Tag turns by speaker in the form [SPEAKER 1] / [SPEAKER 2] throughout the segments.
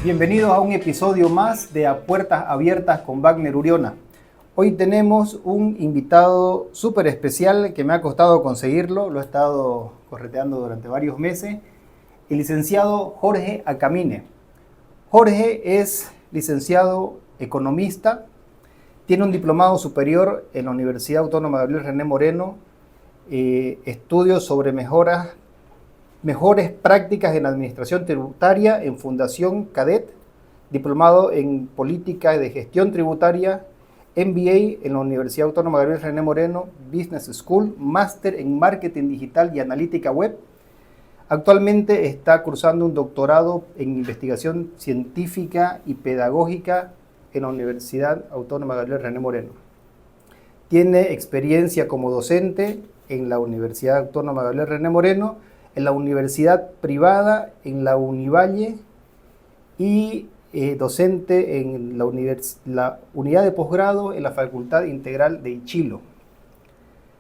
[SPEAKER 1] Bienvenidos a un episodio más de A Puertas Abiertas con Wagner Uriona. Hoy tenemos un invitado súper especial que me ha costado conseguirlo, lo he estado correteando durante varios meses, el licenciado Jorge Acamine. Jorge es licenciado economista, tiene un diplomado superior en la Universidad Autónoma de Gabriel René Moreno, estudios sobre mejores prácticas en administración tributaria en Fundación Cadet, diplomado en política de gestión tributaria, MBA en la Universidad Autónoma de Gabriel René Moreno Business School, máster en marketing digital y analítica web. Actualmente está cursando un doctorado en investigación científica y pedagógica en la Universidad Autónoma de Gabriel René Moreno. Tiene experiencia como docente en la Universidad Autónoma de Gabriel René Moreno, en la universidad privada, en la Univalle y docente en la unidad de posgrado en la Facultad Integral de Ichilo.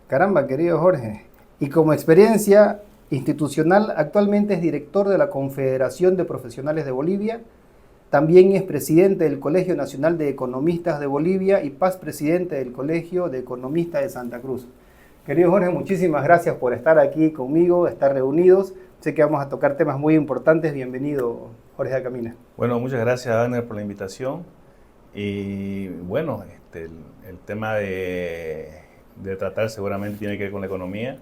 [SPEAKER 1] Caramba, querido Jorge. Y como experiencia institucional, actualmente es director de la Confederación de Profesionales de Bolivia, también es presidente del Colegio Nacional de Economistas de Bolivia y paz presidente del Colegio de Economistas de Santa Cruz. Querido Jorge, muchísimas gracias por estar aquí conmigo, estar reunidos. Sé que vamos a tocar temas muy importantes. Bienvenido, Jorge Acamine.
[SPEAKER 2] Bueno, muchas gracias, Wagner, por la invitación. Y bueno, el tema de tratar seguramente tiene que ver con la economía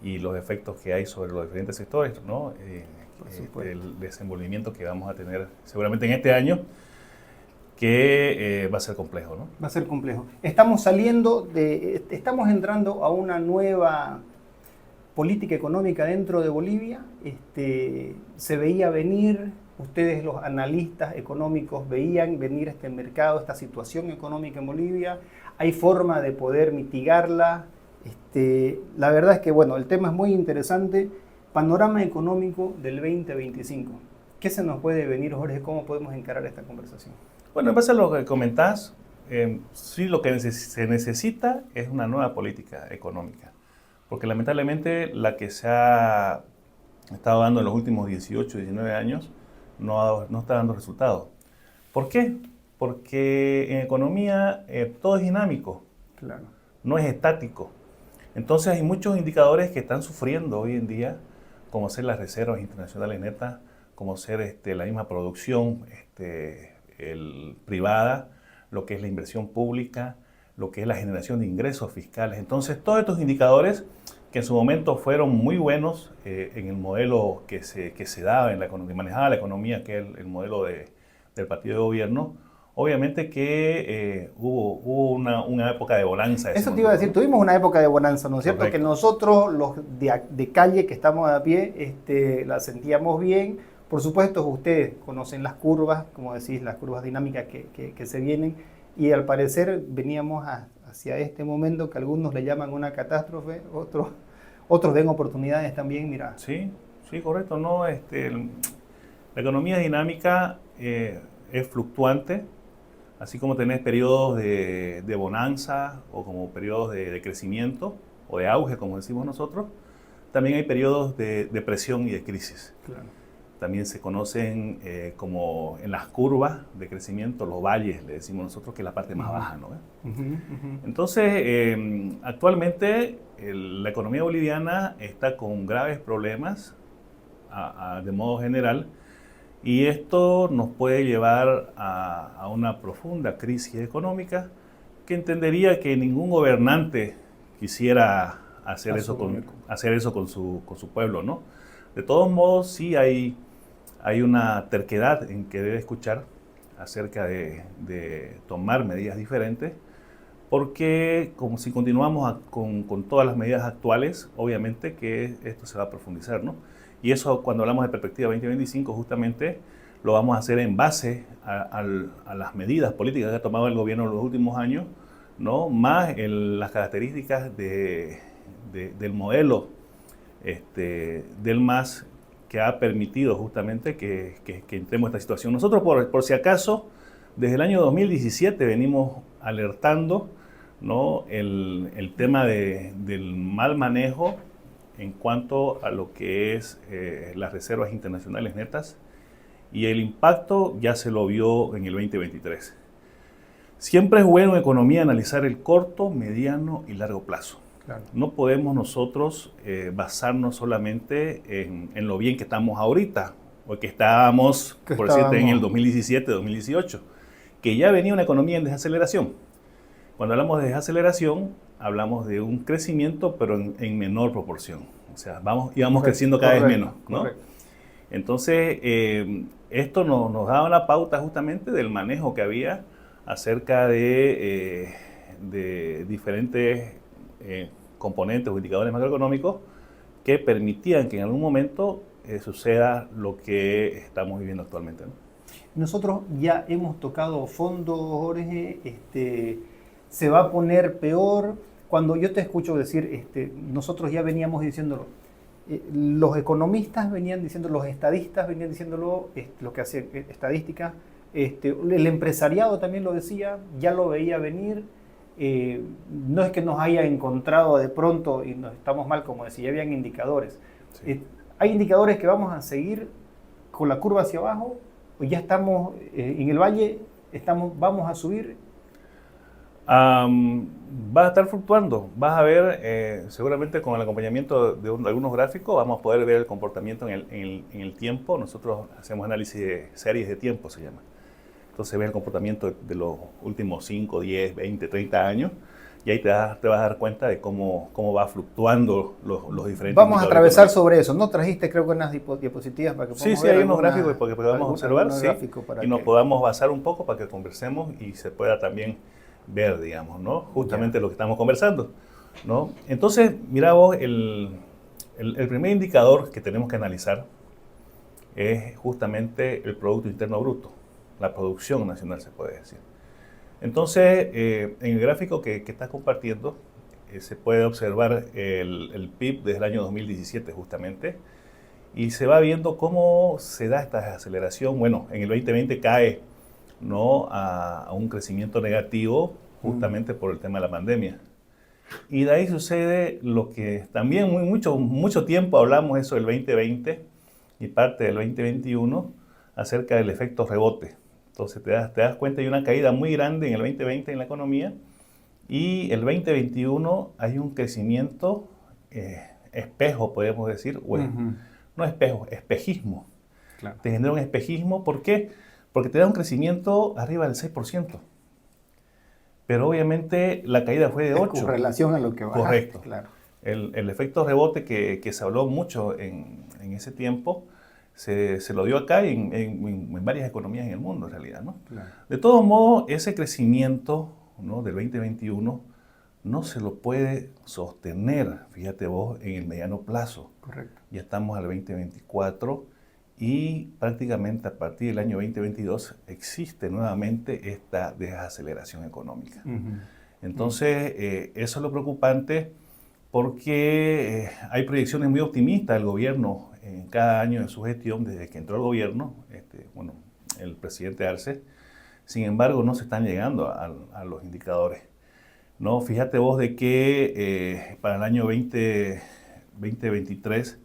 [SPEAKER 2] y los efectos que hay sobre los diferentes sectores, ¿no? El desenvolvimiento que vamos a tener seguramente en este año, que va a ser complejo, ¿no?
[SPEAKER 1] Va a ser complejo. Estamos entrando a una nueva política económica dentro de Bolivia. Se veía venir, ustedes los analistas económicos veían venir este mercado, esta situación económica en Bolivia. ¿Hay forma de poder mitigarla? La verdad es que, bueno, el tema es muy interesante. Panorama económico del 2025. ¿Qué se nos puede venir, Jorge? ¿Cómo podemos encarar esta conversación?
[SPEAKER 2] Bueno, en base a lo que comentás, sí lo que se necesita es una nueva política económica, porque lamentablemente la que se ha estado dando en los últimos 18, 19 años no está dando resultados. ¿Por qué? Porque en economía todo es dinámico,
[SPEAKER 1] claro,
[SPEAKER 2] no es estático. Entonces hay muchos indicadores que están sufriendo hoy en día, como ser las reservas internacionales netas, como ser la misma producción privada, lo que es la inversión pública, lo que es la generación de ingresos fiscales. Entonces, todos estos indicadores que en su momento fueron muy buenos en el modelo que se daba, que manejaba la economía, que es el modelo del partido de gobierno, obviamente que hubo una época de bonanza.
[SPEAKER 1] Eso te iba a decir, tuvimos una época de bonanza, ¿no es cierto?
[SPEAKER 2] Correcto.
[SPEAKER 1] Que nosotros, los de calle que estamos a pie, la sentíamos bien. Por supuesto, ustedes conocen las curvas, como decís, las curvas dinámicas que se vienen, y al parecer veníamos hacia este momento que algunos le llaman una catástrofe, otros ven oportunidades también, mira.
[SPEAKER 2] Sí, correcto. No, la economía dinámica es fluctuante, así como tenés periodos de bonanza o como periodos de crecimiento o de auge, como decimos nosotros, también hay periodos de depresión y de crisis.
[SPEAKER 1] Claro.
[SPEAKER 2] También se conocen como en las curvas de crecimiento, los valles, le decimos nosotros, que es la parte más baja, ¿no? Entonces, actualmente la economía boliviana está con graves problemas de modo general, y esto nos puede llevar a una profunda crisis económica que entendería que ningún gobernante quisiera hacer eso con su pueblo, ¿no? De todos modos, sí hay una terquedad en que debe escuchar acerca de tomar medidas diferentes, porque como si continuamos con todas las medidas actuales, obviamente que esto se va a profundizar, ¿no? Y eso, cuando hablamos de perspectiva 2025, justamente lo vamos a hacer en base a las medidas políticas que ha tomado el gobierno en los últimos años, ¿no? Más las características del modelo del MAS, que ha permitido justamente que entremos en esta situación. Nosotros, por si acaso, desde el año 2017 venimos alertando, ¿no?, el tema del mal manejo en cuanto a lo que es las reservas internacionales netas y el impacto ya se lo vio en el 2023. Siempre es bueno en economía analizar el corto, mediano y largo plazo.
[SPEAKER 1] Claro.
[SPEAKER 2] No podemos nosotros basarnos solamente en lo bien que estamos ahorita, o que estábamos, por decirte, en el 2017, 2018, que ya venía una economía en desaceleración. Cuando hablamos de desaceleración, hablamos de un crecimiento, pero en menor proporción. O sea, íbamos creciendo cada vez menos, ¿no?
[SPEAKER 1] Correcto.
[SPEAKER 2] Entonces, esto nos daba una pauta justamente del manejo que había acerca de diferentes componentes o indicadores macroeconómicos que permitían que en algún momento suceda lo que estamos viviendo actualmente, ¿no?
[SPEAKER 1] Nosotros ya hemos tocado fondo, Jorge, se va a poner peor. Cuando yo te escucho decir, nosotros ya veníamos diciéndolo, los economistas venían diciendo, los estadistas venían diciéndolo, lo que hace estadística, el empresariado también lo decía, ya lo veía venir. No es que nos haya encontrado de pronto y nos estamos mal, como decía, ya habían indicadores. Sí. ¿Hay indicadores que vamos a seguir con la curva hacia abajo? ¿O ya estamos en el valle, vamos a subir?
[SPEAKER 2] Va a estar fluctuando. Vas a ver, seguramente con el acompañamiento de algunos gráficos, vamos a poder ver el comportamiento en el tiempo. Nosotros hacemos análisis de series de tiempo, se llama. Entonces ves el comportamiento de los últimos 5, 10, 20, 30 años y ahí te vas a dar cuenta de cómo va fluctuando los diferentes.
[SPEAKER 1] Vamos a atravesar sobre eso. ¿No trajiste, creo que unas diapositivas para que podamos ver?
[SPEAKER 2] Sí, hay unos gráficos para que podamos observar, sí, y nos podamos basar un poco para que conversemos y se pueda también ver, digamos, ¿no? Justamente lo que estamos conversando, ¿no? Entonces, mira vos, el primer indicador que tenemos que analizar es justamente el Producto Interno Bruto, la producción nacional, se puede decir. Entonces, en el gráfico que estás compartiendo, se puede observar el PIB desde el año 2017 justamente, y se va viendo cómo se da esta desaceleración. Bueno, en el 2020 cae, ¿no?, a un crecimiento negativo justamente por el tema de la pandemia. Y de ahí sucede lo que también mucho tiempo hablamos eso del 2020 y parte del 2021 acerca del efecto rebote. Entonces te das cuenta, hay una caída muy grande en el 2020 en la economía y el 2021 hay un crecimiento espejo, podemos decir, o no espejo, espejismo. Claro. Te genera un espejismo, ¿por qué? Porque te da un crecimiento arriba del 6%. Pero obviamente la caída fue de 8%.
[SPEAKER 1] Con relación a lo que bajaste.
[SPEAKER 2] Correcto.
[SPEAKER 1] Claro.
[SPEAKER 2] El efecto rebote que se habló mucho en ese tiempo, se lo dio acá y en varias economías en el mundo, en realidad, ¿no? Claro. De todos modos, ese crecimiento, ¿no?, del 2021 no se lo puede sostener, fíjate vos, en el mediano plazo.
[SPEAKER 1] Correcto.
[SPEAKER 2] Ya estamos al 2024 y prácticamente a partir del año 2022 existe nuevamente esta desaceleración económica. Entonces, eso es lo preocupante porque hay proyecciones muy optimistas del gobierno en cada año de su gestión, desde que entró el gobierno, el presidente Arce. Sin embargo, no se están llegando a los indicadores, ¿no? Fíjate vos de que para el año 2023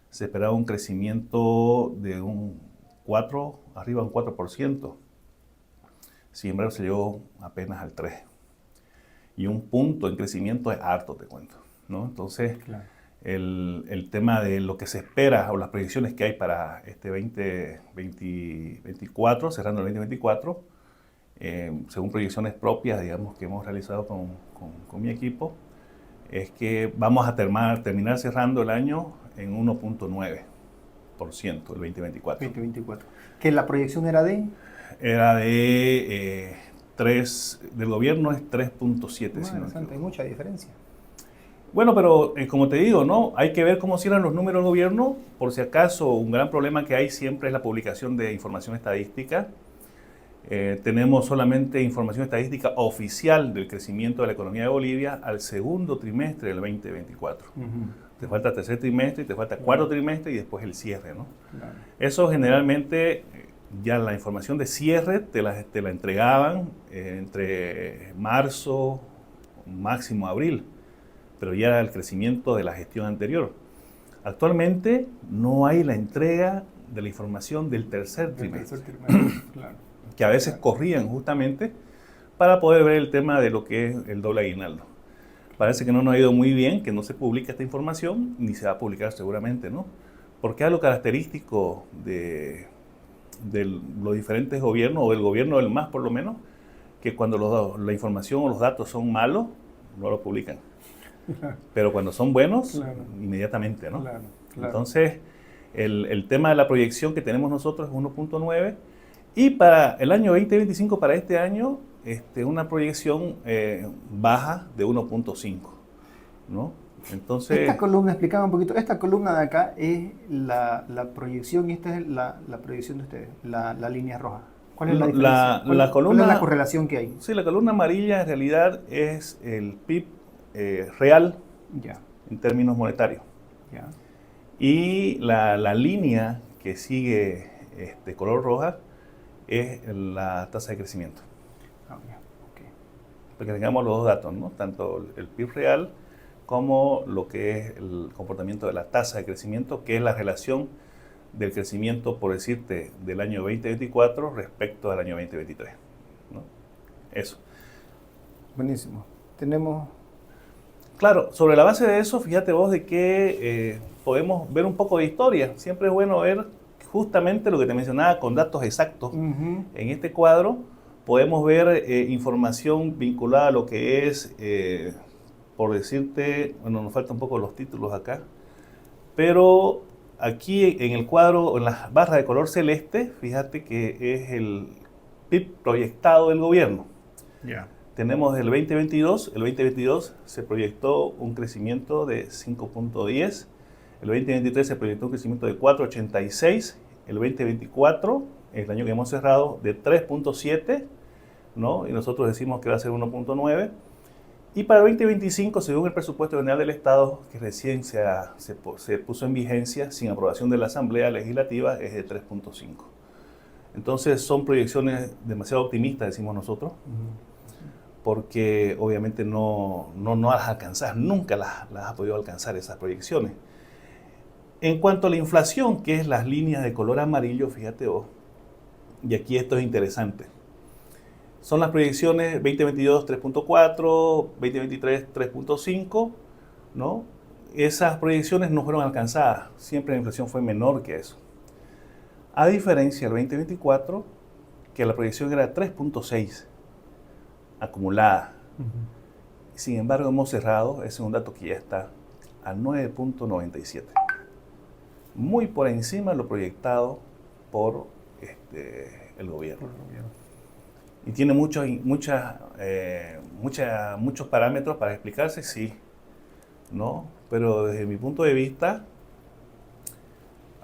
[SPEAKER 2] se esperaba un crecimiento de arriba de un 4%. Sin embargo, se llegó apenas al 3%. Y un punto en crecimiento es harto, te cuento, ¿no? Entonces, claro, el tema de lo que se espera o las proyecciones que hay para este 2024, cerrando el 2024, según proyecciones propias, digamos, que hemos realizado con mi equipo, es que vamos a terminar cerrando el año en 1.9% el 2024.
[SPEAKER 1] 2024. ¿Que la proyección era de?
[SPEAKER 2] Era de 3, del gobierno es 3.7.
[SPEAKER 1] Si no hay mucha diferencia.
[SPEAKER 2] Bueno, pero como te digo, ¿no?, hay que ver cómo cierran los números del gobierno. Por si acaso, un gran problema que hay siempre es la publicación de información estadística. Tenemos solamente información estadística oficial del crecimiento de la economía de Bolivia al segundo trimestre del 2024. Te falta tercer trimestre, te falta cuarto trimestre y después el cierre, ¿no? Claro. Eso generalmente, ya la información de cierre te la entregaban entre marzo, máximo abril, pero ya era el crecimiento de la gestión anterior. Actualmente no hay la entrega de la información del tercer trimestre,
[SPEAKER 1] claro.
[SPEAKER 2] que a veces corrían justamente para poder ver el tema de lo que es el doble aguinaldo. Parece que no nos ha ido muy bien, que no se publica esta información, ni se va a publicar seguramente, ¿no? Porque es algo característico de los diferentes gobiernos, o del gobierno del MAS por lo menos, que cuando la información o los datos son malos, no lo publican. Pero cuando son buenos, claro, inmediatamente, ¿no? Claro, claro. Entonces, el tema de la proyección que tenemos nosotros es 1.9, y para el año 2025, para este año, una proyección baja de 1.5, ¿no? Entonces,
[SPEAKER 1] esta columna, explicaba un poquito, esta columna de acá es la proyección, y esta es la proyección de ustedes, la línea roja. ¿Cuál es la diferencia? ¿Cuál es la correlación que hay?
[SPEAKER 2] Sí, la columna amarilla en realidad es el PIB real, ya, en términos monetarios. Ya. Y la línea que sigue color roja es la tasa de crecimiento. Okay. Para que tengamos los dos datos, ¿no? Tanto el PIB real como lo que es el comportamiento de la tasa de crecimiento, que es la relación del crecimiento, por decirte, del año 2024 respecto al año 2023, ¿no? Eso.
[SPEAKER 1] Buenísimo. Tenemos...
[SPEAKER 2] Claro, sobre la base de eso, fíjate vos de que podemos ver un poco de historia. Siempre es bueno ver justamente lo que te mencionaba con datos exactos. En este cuadro podemos ver información vinculada a lo que es, por decirte, bueno, nos faltan un poco los títulos acá, pero aquí en el cuadro, en las barras de color celeste, fíjate que es el PIB proyectado del gobierno. Yeah. Tenemos el 2022, el 2022 se proyectó un crecimiento de 5.10, el 2023 se proyectó un crecimiento de 4.86, el 2024, el año que hemos cerrado, de 3.7, ¿no? Y nosotros decimos que va a ser 1.9. Y para el 2025, según el presupuesto general del Estado, que recién se puso en vigencia sin aprobación de la Asamblea Legislativa, es de 3.5. Entonces son proyecciones demasiado optimistas, decimos nosotros, porque obviamente no las alcanzas, nunca las has podido alcanzar esas proyecciones. En cuanto a la inflación, que es las líneas de color amarillo, fíjate vos, y aquí esto es interesante. Son las proyecciones 2022 3.4, 2023 3.5, ¿no? Esas proyecciones no fueron alcanzadas, siempre la inflación fue menor que eso. A diferencia del 2024, que la proyección era 3.6 acumulada. Sin embargo, hemos cerrado, ese es un dato que ya está, a 9.97. Muy por encima de lo proyectado por el gobierno. Y tiene muchos parámetros para explicarse, sí, ¿no? Pero desde mi punto de vista,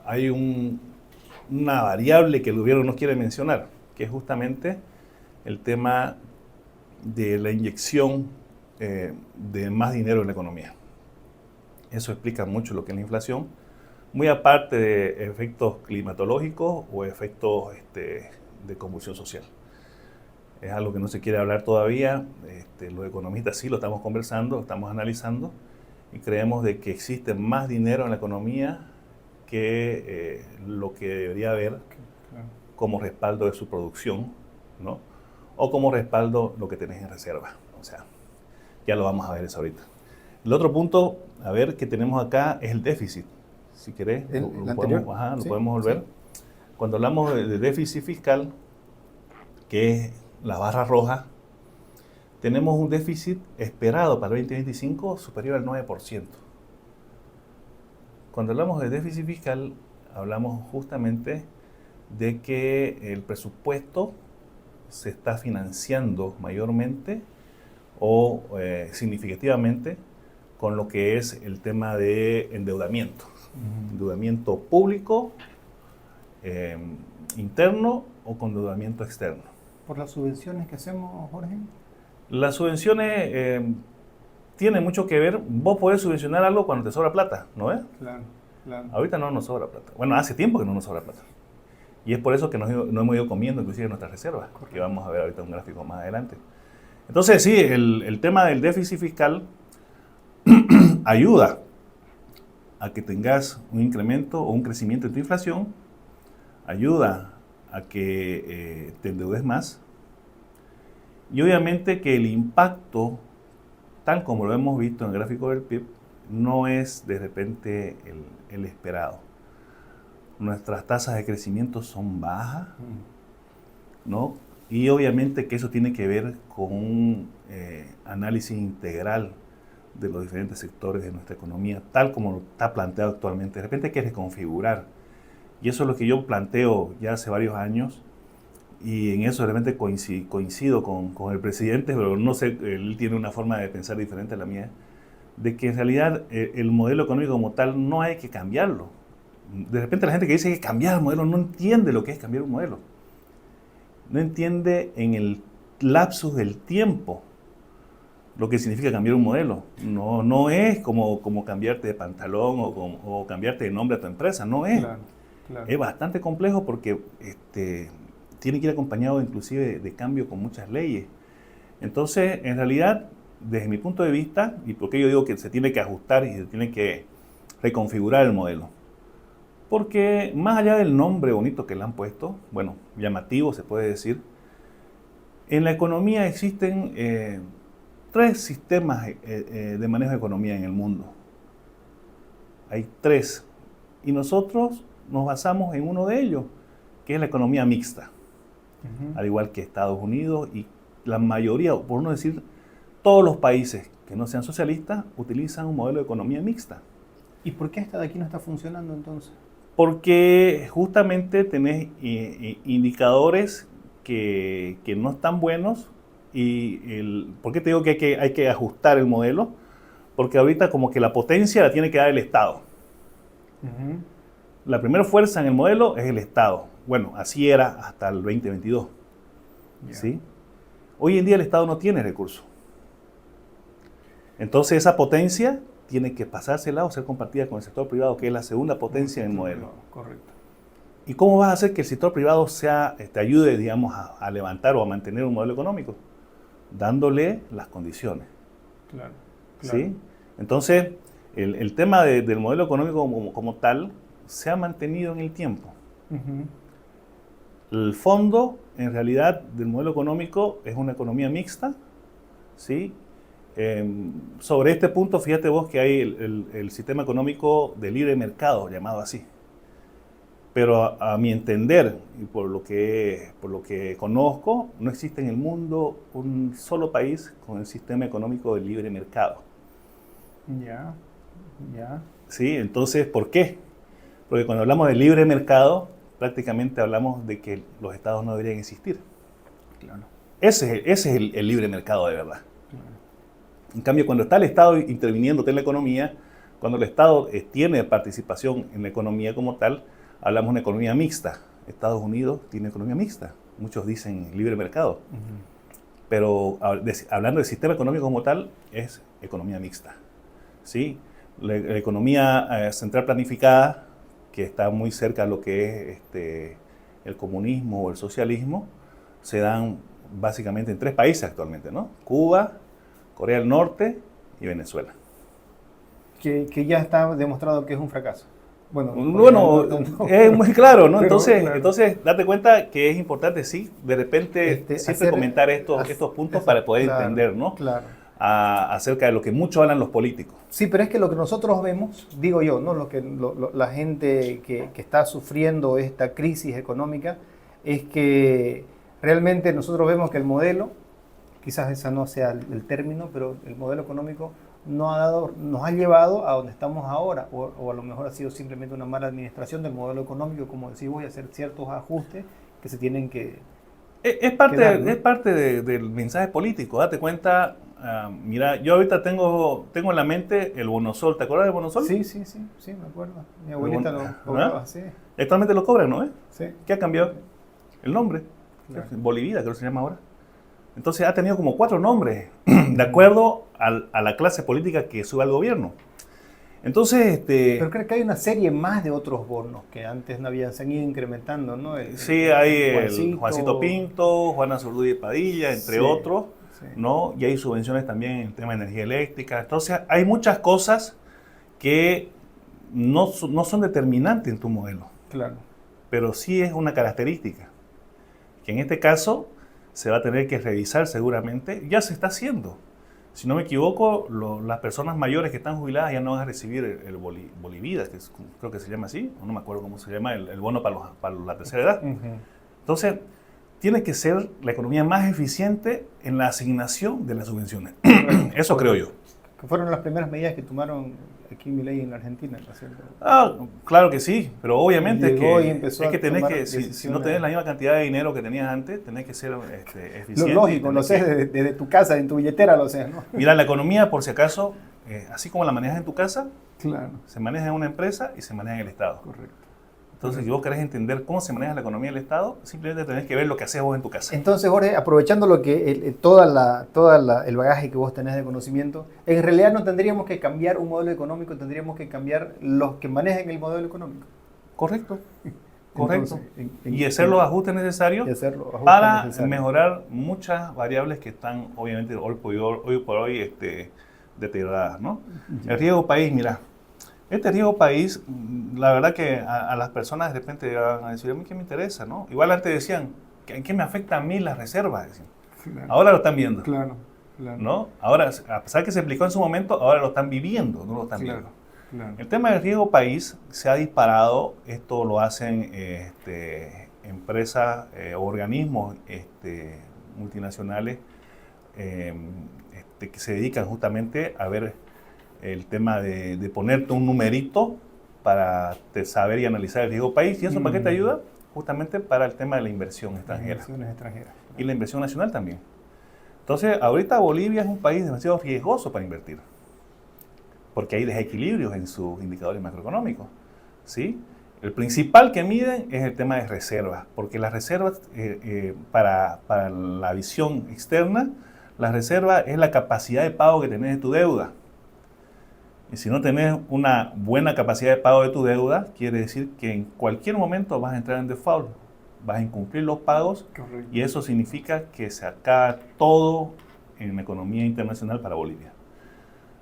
[SPEAKER 2] hay una variable que el gobierno no quiere mencionar, que es justamente el tema de la inyección de más dinero en la economía. Eso explica mucho lo que es la inflación, muy aparte de efectos climatológicos o efectos de convulsión social. Es algo que no se quiere hablar todavía. Los economistas sí lo estamos conversando, lo estamos analizando, y creemos de que existe más dinero en la economía que lo que debería haber como respaldo de su producción, ¿no? O como respaldo lo que tenés en reserva. O sea, ya lo vamos a ver eso ahorita. El otro punto, a ver, que tenemos acá es el déficit. Si querés, lo podemos volver. Sí. Cuando hablamos de déficit fiscal, que es la barra roja, tenemos un déficit esperado para el 2025 superior al 9%. Cuando hablamos de déficit fiscal, hablamos justamente de que el presupuesto se está financiando mayormente o significativamente con lo que es el tema de endeudamiento. Endeudamiento público, interno, o con endeudamiento externo.
[SPEAKER 1] ¿Por las subvenciones que hacemos, Jorge?
[SPEAKER 2] Las subvenciones tienen mucho que ver. Vos podés subvencionar algo cuando te sobra plata, ¿no es? Claro. Ahorita no nos sobra plata. Bueno, hace tiempo que no nos sobra plata. Y es por eso que no hemos ido comiendo inclusive nuestras reservas, que vamos a ver ahorita un gráfico más adelante. Entonces, sí, el tema del déficit fiscal ayuda a que tengas un incremento o un crecimiento en tu inflación, ayuda a que te endeudes más. Y obviamente que el impacto, tal como lo hemos visto en el gráfico del PIB, no es de repente el esperado. Nuestras tasas de crecimiento son bajas, ¿no? Y obviamente que eso tiene que ver con un análisis integral de los diferentes sectores de nuestra economía, tal como está planteado actualmente. De repente hay que reconfigurar. Y eso es lo que yo planteo ya hace varios años. Y en eso de repente coincido con el presidente, pero no sé, él tiene una forma de pensar diferente a la mía, de que en realidad el modelo económico como tal no hay que cambiarlo. De repente la gente que dice que cambiar el modelo no entiende lo que es cambiar un modelo. No entiende en el lapsus del tiempo lo que significa cambiar un modelo. No es como cambiarte de pantalón o cambiarte de nombre a tu empresa, no es.
[SPEAKER 1] Claro, claro.
[SPEAKER 2] Es bastante complejo porque tiene que ir acompañado inclusive de cambio con muchas leyes. Entonces, en realidad, desde mi punto de vista, y porque yo digo que se tiene que ajustar y se tiene que reconfigurar el modelo, porque más allá del nombre bonito que le han puesto, bueno, llamativo se puede decir, en la economía existen 3 sistemas de manejo de economía en el mundo. Hay 3. Y nosotros nos basamos en uno de ellos, que es la economía mixta. Al igual que Estados Unidos y la mayoría, por no decir todos los países que no sean socialistas, utilizan un modelo de economía mixta.
[SPEAKER 1] ¿Y por qué esta de aquí no está funcionando entonces?
[SPEAKER 2] Porque justamente tenés indicadores que no están buenos. ¿Por qué te digo que hay que ajustar el modelo? Porque ahorita como que la potencia la tiene que dar el Estado. La primera fuerza en el modelo es el Estado. Bueno, así era hasta el 2022. ¿Sí? Hoy en día el Estado no tiene recursos. Entonces esa potencia tiene que pasársela o ser compartida con el sector privado, que es la segunda potencia en el modelo.
[SPEAKER 1] Correcto.
[SPEAKER 2] ¿Y cómo vas a hacer que el sector privado te ayude, digamos, a levantar o a mantener un modelo económico? Dándole las condiciones.
[SPEAKER 1] Claro.
[SPEAKER 2] ¿Sí? Entonces, el tema del modelo económico como tal se ha mantenido en el tiempo. El fondo, en realidad, del modelo económico es una economía mixta, ¿sí? Sobre este punto, fíjate vos que hay el sistema económico de libre mercado, llamado así. Pero a mi entender, y por lo que conozco, no existe en el mundo un solo país con el sistema económico de libre mercado.
[SPEAKER 1] Ya.
[SPEAKER 2] ¿Sí? Entonces, ¿por qué? Porque cuando hablamos de libre mercado, prácticamente hablamos de que los estados no deberían existir.
[SPEAKER 1] Claro.
[SPEAKER 2] Ese es el libre mercado de verdad. En cambio, cuando está el Estado interviniendo en la economía, cuando el Estado tiene participación en la economía como tal, hablamos de una economía mixta. Estados Unidos tiene economía mixta. Muchos dicen libre mercado. Pero hablando del sistema económico como tal, es economía mixta. ¿Sí? La economía central planificada, que está muy cerca de lo que es el comunismo o el socialismo, se dan básicamente en 3 países actualmente, ¿no? Cuba, Corea del Norte y Venezuela.
[SPEAKER 1] Que ya está demostrado que es un fracaso. Bueno,
[SPEAKER 2] es muy claro, ¿no?
[SPEAKER 1] Pero,
[SPEAKER 2] Entonces, date cuenta que es importante, sí, de repente siempre comentar estos puntos para poder entender, ¿no?
[SPEAKER 1] Claro.
[SPEAKER 2] Acerca de lo que mucho hablan los políticos.
[SPEAKER 1] Sí, pero es que lo que nosotros vemos, digo yo, ¿no? La gente que está sufriendo esta crisis económica, es que realmente nosotros vemos que el modelo, quizás ese no sea el término, pero el modelo económico nos ha llevado a donde estamos ahora, o a lo mejor ha sido simplemente una mala administración del modelo económico, como decís, voy a hacer ciertos ajustes que se tienen que...
[SPEAKER 2] Es parte del mensaje político, date cuenta. Mira, yo ahorita tengo en la mente el Bonosol. ¿Te acuerdas del Bonosol?
[SPEAKER 1] Sí, me acuerdo. Mi abuelita lo cobraba, sí.
[SPEAKER 2] Actualmente lo cobran, ¿no?
[SPEAKER 1] Sí.
[SPEAKER 2] ¿Qué ha cambiado? El nombre. Claro. Bolivida, creo que se llama ahora. Entonces ha tenido como 4 nombres, de acuerdo a la clase política que sube al gobierno. Entonces,
[SPEAKER 1] Pero creo que hay una serie más de otros bonos que antes no habían, se han ido incrementando, ¿no?
[SPEAKER 2] Sí, hay el Juancito Pinto, Juana Zurduy Padilla, entre otros. Sí. ¿No? Y hay subvenciones también en el tema de energía eléctrica. Entonces, hay muchas cosas que no son determinantes en tu modelo.
[SPEAKER 1] Claro.
[SPEAKER 2] pero sí es una característica, que en este caso se va a tener que revisar seguramente, ya se está haciendo. Si no me equivoco, las personas mayores que están jubiladas ya no van a recibir el Bolivida, que creo que se llama así, no me acuerdo cómo se llama, el bono para la tercera edad. Entonces, tiene que ser la economía más eficiente en la asignación de las subvenciones. Eso creo yo.
[SPEAKER 1] Que fueron las primeras medidas que tomaron aquí Milei en la Argentina, ¿no es cierto?
[SPEAKER 2] Claro que sí, pero obviamente si no tenés la misma cantidad de dinero que tenías antes, tenés que ser eficiente.
[SPEAKER 1] Lo lógico, lo sé desde tu casa, en tu billetera lo sé, ¿no?
[SPEAKER 2] Mira, la economía, por si acaso, así como la manejas en tu casa,
[SPEAKER 1] claro,
[SPEAKER 2] se maneja en una empresa y se maneja en el Estado.
[SPEAKER 1] Correcto.
[SPEAKER 2] Entonces, si vos querés entender cómo se maneja la economía del Estado, simplemente tenés que ver lo que haces vos en tu casa.
[SPEAKER 1] Entonces, Jorge, aprovechando lo que el bagaje que vos tenés de conocimiento, en realidad no tendríamos que cambiar un modelo económico, tendríamos que cambiar los que manejen el modelo económico.
[SPEAKER 2] Correcto.
[SPEAKER 1] Entonces,
[SPEAKER 2] y hacer los ajustes necesarios para mejorar muchas variables que están, obviamente, hoy por hoy deterioradas, ¿no? Yeah. El riesgo país, mira. Este riesgo país, la verdad que a las personas de repente van a decir, a mí qué me interesa, ¿no? Igual antes decían, ¿en qué me afecta a mí las reservas? Decían. Claro. Ahora lo están viendo.
[SPEAKER 1] Claro.
[SPEAKER 2] ¿No? Ahora, a pesar que se aplicó en su momento, ahora lo están viviendo, no lo están viendo. Claro. El tema del riesgo país se ha disparado, esto lo hacen empresas o organismos multinacionales que se dedican justamente a ver el tema de ponerte un numerito para saber y analizar el riesgo país. ¿Y eso para qué te ayuda? Justamente para el tema de la inversión extranjera. Y la inversión nacional también. Entonces, ahorita Bolivia es un país demasiado riesgoso para invertir, porque hay desequilibrios en sus indicadores macroeconómicos, ¿sí? El principal que miden es el tema de reservas, porque las reservas, para la visión externa, la reserva es la capacidad de pago que tenés de tu deuda. Y si no tenés una buena capacidad de pago de tu deuda, quiere decir que en cualquier momento vas a entrar en default, vas a incumplir los pagos. Correcto. Y eso significa que se acaba todo en la economía internacional para Bolivia,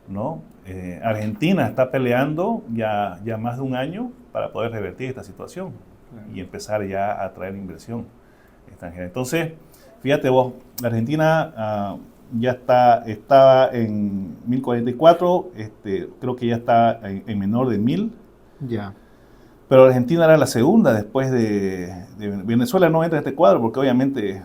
[SPEAKER 2] ¿no? Argentina está peleando ya más de un año para poder revertir esta situación. Claro. Y empezar ya a atraer inversión extranjera. Entonces, fíjate vos, la Argentina ya estaba en 1044, creo que ya está en menor de 1000.
[SPEAKER 1] Ya.
[SPEAKER 2] Pero Argentina era la segunda después de Venezuela. No entra en este cuadro porque obviamente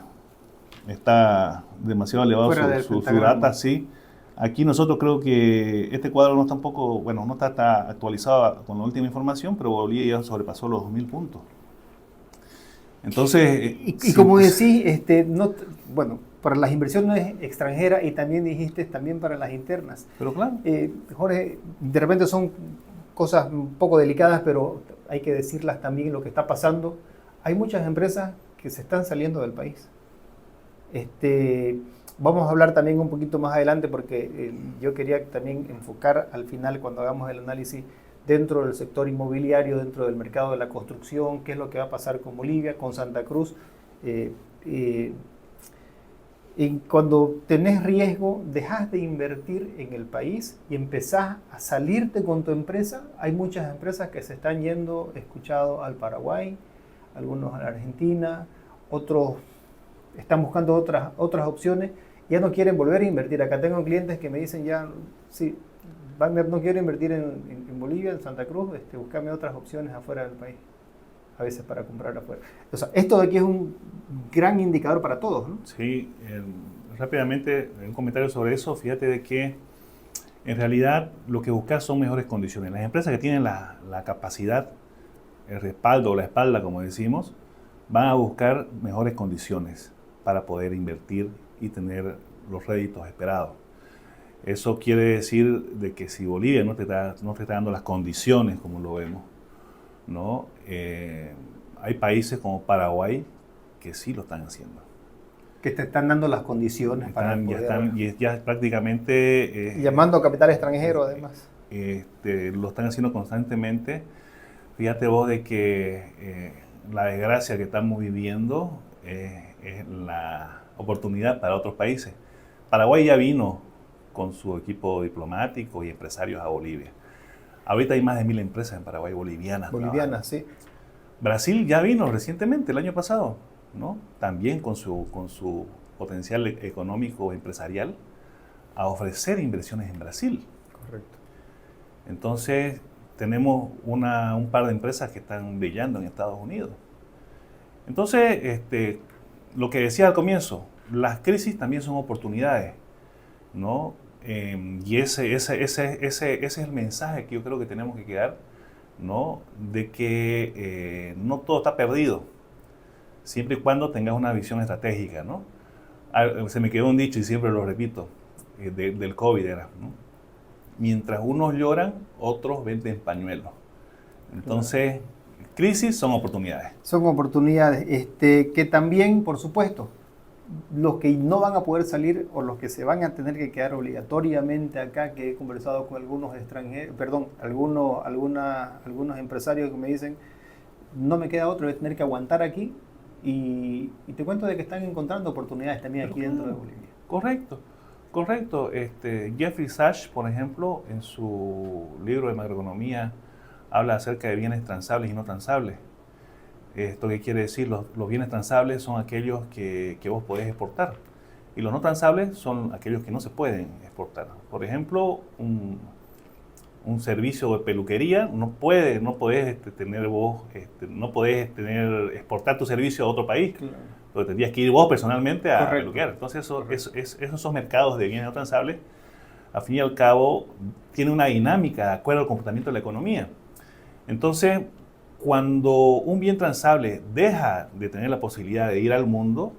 [SPEAKER 2] está demasiado elevado su data, sí. Aquí nosotros creo que este cuadro no está no está actualizado con la última información, pero Bolivia ya sobrepasó los 2000 puntos. Entonces...
[SPEAKER 1] Y como decís, para las inversiones extranjeras y también dijiste también para las internas.
[SPEAKER 2] Pero claro.
[SPEAKER 1] Jorge, de repente son cosas un poco delicadas, pero hay que decirlas también lo que está pasando. Hay muchas empresas que se están saliendo del país. Vamos a hablar también un poquito más adelante porque yo quería también enfocar al final cuando hagamos el análisis dentro del sector inmobiliario, dentro del mercado de la construcción, qué es lo que va a pasar con Bolivia, con Santa Cruz. Y cuando tenés riesgo, dejas de invertir en el país y empezás a salirte con tu empresa. Hay muchas empresas que se están yendo, he escuchado, al Paraguay, algunos a la Argentina, otros están buscando otras opciones, ya no quieren volver a invertir. Acá tengo clientes que me dicen sí, Wagner, no quiero invertir en Bolivia, en Santa Cruz, buscame otras opciones afuera del país, a veces para comprar afuera. O sea, esto de aquí es un gran indicador para todos, ¿no?
[SPEAKER 2] Sí, rápidamente un comentario sobre eso. Fíjate de que en realidad lo que buscas son mejores condiciones. Las empresas que tienen la capacidad, el respaldo o la espalda, como decimos, van a buscar mejores condiciones para poder invertir y tener los réditos esperados. Eso quiere decir de que si Bolivia no te está dando las condiciones como lo vemos, ¿no? Hay países como Paraguay que sí lo están haciendo.
[SPEAKER 1] Que te están dando las condiciones para poder...
[SPEAKER 2] Ya prácticamente...
[SPEAKER 1] llamando a capital extranjero, además.
[SPEAKER 2] Lo están haciendo constantemente. Fíjate vos de que la desgracia que estamos viviendo es la oportunidad para otros países. Paraguay ya vino con su equipo diplomático y empresarios a Bolivia. Ahorita hay más de 1000 empresas en Paraguay bolivianas.
[SPEAKER 1] Bolivianas, sí.
[SPEAKER 2] Brasil ya vino recientemente, el año pasado, ¿no? También con su potencial económico empresarial a ofrecer inversiones en Brasil.
[SPEAKER 1] Correcto.
[SPEAKER 2] Entonces, tenemos un par de empresas que están brillando en Estados Unidos. Entonces, lo que decía al comienzo, las crisis también son oportunidades, ¿no? Y ese es el mensaje que yo creo que tenemos que quedar, ¿no? De que no todo está perdido, siempre y cuando tengas una visión estratégica, ¿no? Se me quedó un dicho y siempre lo repito, del COVID era, ¿no? Mientras unos lloran, otros venden pañuelos. Entonces, crisis son oportunidades.
[SPEAKER 1] Son oportunidades que también, por supuesto, los que no van a poder salir o los que se van a tener que quedar obligatoriamente acá, que he conversado con algunos extranjeros, perdón, algunos empresarios que me dicen, no me queda otro, voy a tener que aguantar aquí y te cuento de que están encontrando oportunidades también aquí dentro de Bolivia.
[SPEAKER 2] Correcto, correcto. Jeffrey Sachs, por ejemplo, en su libro de macroeconomía, habla acerca de bienes transables y no transables. ¿Esto qué quiere decir? Los bienes transables son aquellos que vos podés exportar y los no transables son aquellos que no se pueden exportar. Por ejemplo, un servicio de peluquería no podés tener vos, no podés exportar tu servicio a otro país. Claro. Porque tendrías que ir vos personalmente a peluquear. Entonces esos mercados de bienes no transables, al fin y al cabo, tienen una dinámica de acuerdo al comportamiento de la economía. Entonces, cuando un bien transable deja de tener la posibilidad de ir al mundo,